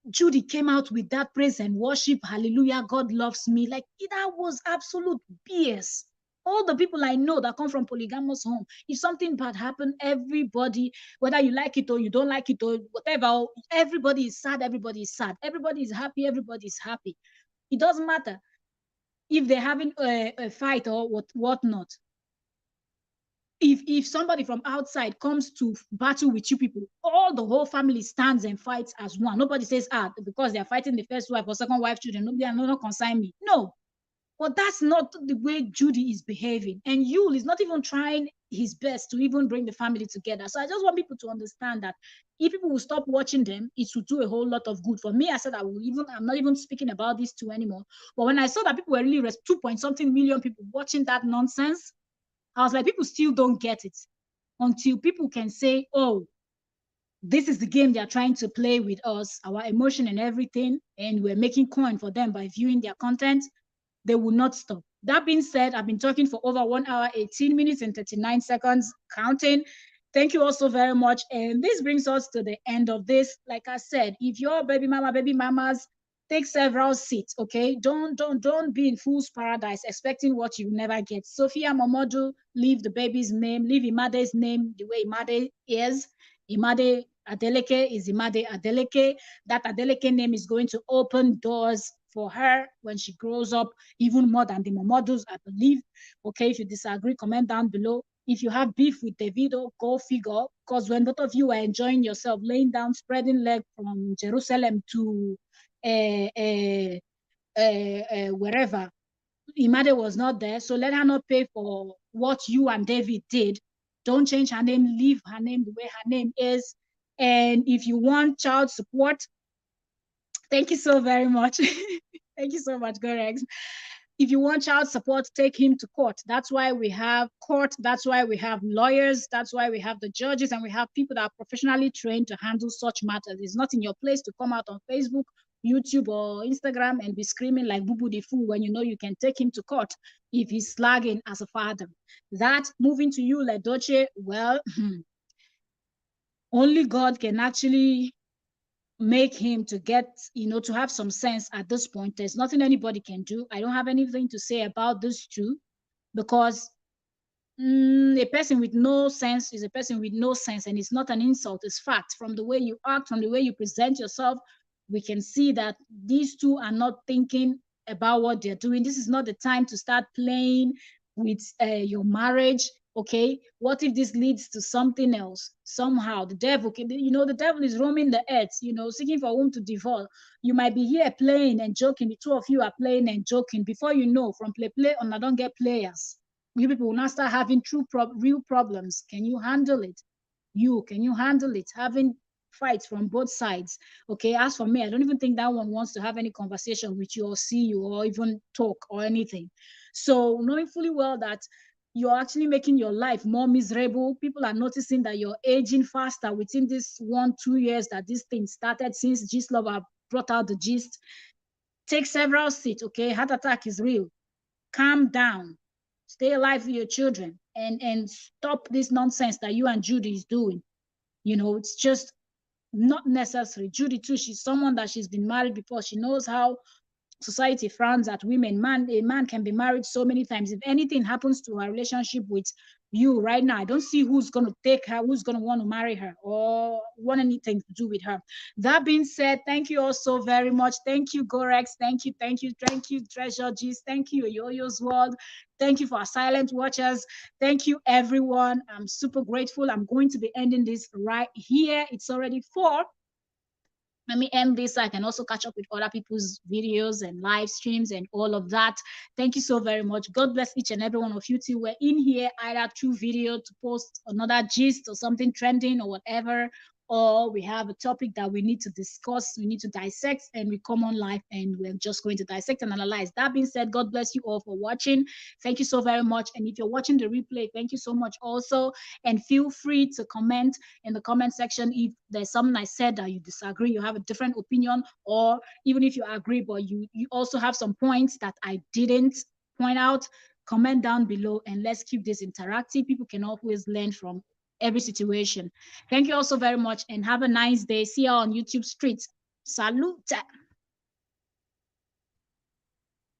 Judy came out with that praise and worship, hallelujah, God loves me. Like, that was absolute BS. All the people I know that come from polygamous home, if something bad happened, everybody, whether you like it or you don't like it or whatever, everybody is sad, everybody is sad. Everybody is happy, everybody is happy. It doesn't matter if they're having a fight or whatnot. If somebody from outside comes to battle with you people, all the whole family stands and fights as one. Nobody says, because they're fighting the first wife or second wife children, nobody not concern me. No. But that's not the way Judy is behaving. And Yul is not even trying his best to even bring the family together. So I just want people to understand that if people will stop watching them, it will do a whole lot of good. For me, I said I'm not even speaking about these two anymore. But when I saw that people were really 2-point-something million people watching that nonsense, I was like, people still don't get it until people can say, oh, this is the game they're trying to play with us, our emotion and everything, and we're making coin for them by viewing their content. They will not stop. That being said, I've been talking for over 1 hour, 18 minutes and 39 seconds, counting. Thank you all so very much. And this brings us to the end of this. Like I said, if you're baby mamas, take several seats, okay? Don't be in fool's paradise expecting what you never get. Sophia Momodu, leave the baby's name, leave Imade's name the way Imade is. Imade Adeleke is Imade Adeleke. That Adeleke name is going to open doors for her when she grows up, even more than the Momodus, I believe. Okay, if you disagree, comment down below. If you have beef with Davido, go figure. Because when both of you are enjoying yourself, laying down, spreading leg from Jerusalem to wherever, Imade was not there. So let her not pay for what you and David did. Don't change her name. Leave her name the way her name is. And if you want child support, thank you so very much. Thank you so much, Gorex. If you want child support, take him to court. That's why we have court. That's why we have lawyers. That's why we have the judges, and we have people that are professionally trained to handle such matters. It's not in your place to come out on Facebook, YouTube, or Instagram and be screaming like Boo Boo the Fool when you know you can take him to court if he's slagging as a father. That, moving to you, edochie, well, only God can actually make him to get, to have some sense at this point. There's nothing anybody can do. I don't have anything to say about this too, because a person with no sense is a person with no sense, and it's not an insult, it's fact. From the way you act, from the way you present yourself, we can see that these two are not thinking about what they're doing. This is not the time to start playing with your marriage. Okay, what if this leads to something else? Somehow the devil can, the devil is roaming the earth, seeking for whom to devour. You might be here playing and joking. The two of you are playing and joking. Before you know, from play on, I don't get players. You people will now start having real problems. Can you handle it? Can you handle it? Having fights from both sides. Okay, as for me, I don't even think that one wants to have any conversation with you or see you or even talk or anything. So knowing fully well that you're actually making your life more miserable. People are noticing that you're aging faster within this 1-2 years that this thing started, since Gist Lover brought out the gist. Take several seats, okay? Heart attack is real. Calm down. Stay alive for your children, and stop this nonsense that you and Judy is doing. It's just not necessary. Judy too, she's someone that she's been married before. She knows how society frowns at women. A man can be married so many times. If anything happens to her relationship with you right now, I don't see who's going to take her, who's going to want to marry her or want anything to do with her. That being said, thank you all so very much. Thank you, Gorex. Thank you, Treasure G's. Thank you, Yo-Yo's World. Thank you for our silent watchers. Thank you, everyone. I'm super grateful. I'm going to be ending this right here. It's already 4. Let me end this so I can also catch up with other people's videos and live streams and all of that. Thank you so very much. God bless each and every one of you too. We're in here either through video to post another gist or something trending or whatever, or we have a topic that we need to discuss, we need to dissect, and we come on live and we're just going to dissect and analyze. That being said, God bless you all for watching. Thank you so very much. And if you're watching the replay, thank you so much also. And feel free to comment in the comment section if there's something I said that you disagree, you have a different opinion, or even if you agree, but you also have some points that I didn't point out. Comment down below and let's keep this interactive. People can always learn from every situation. Thank you also very much and have a nice day. See you on YouTube streets. Salute.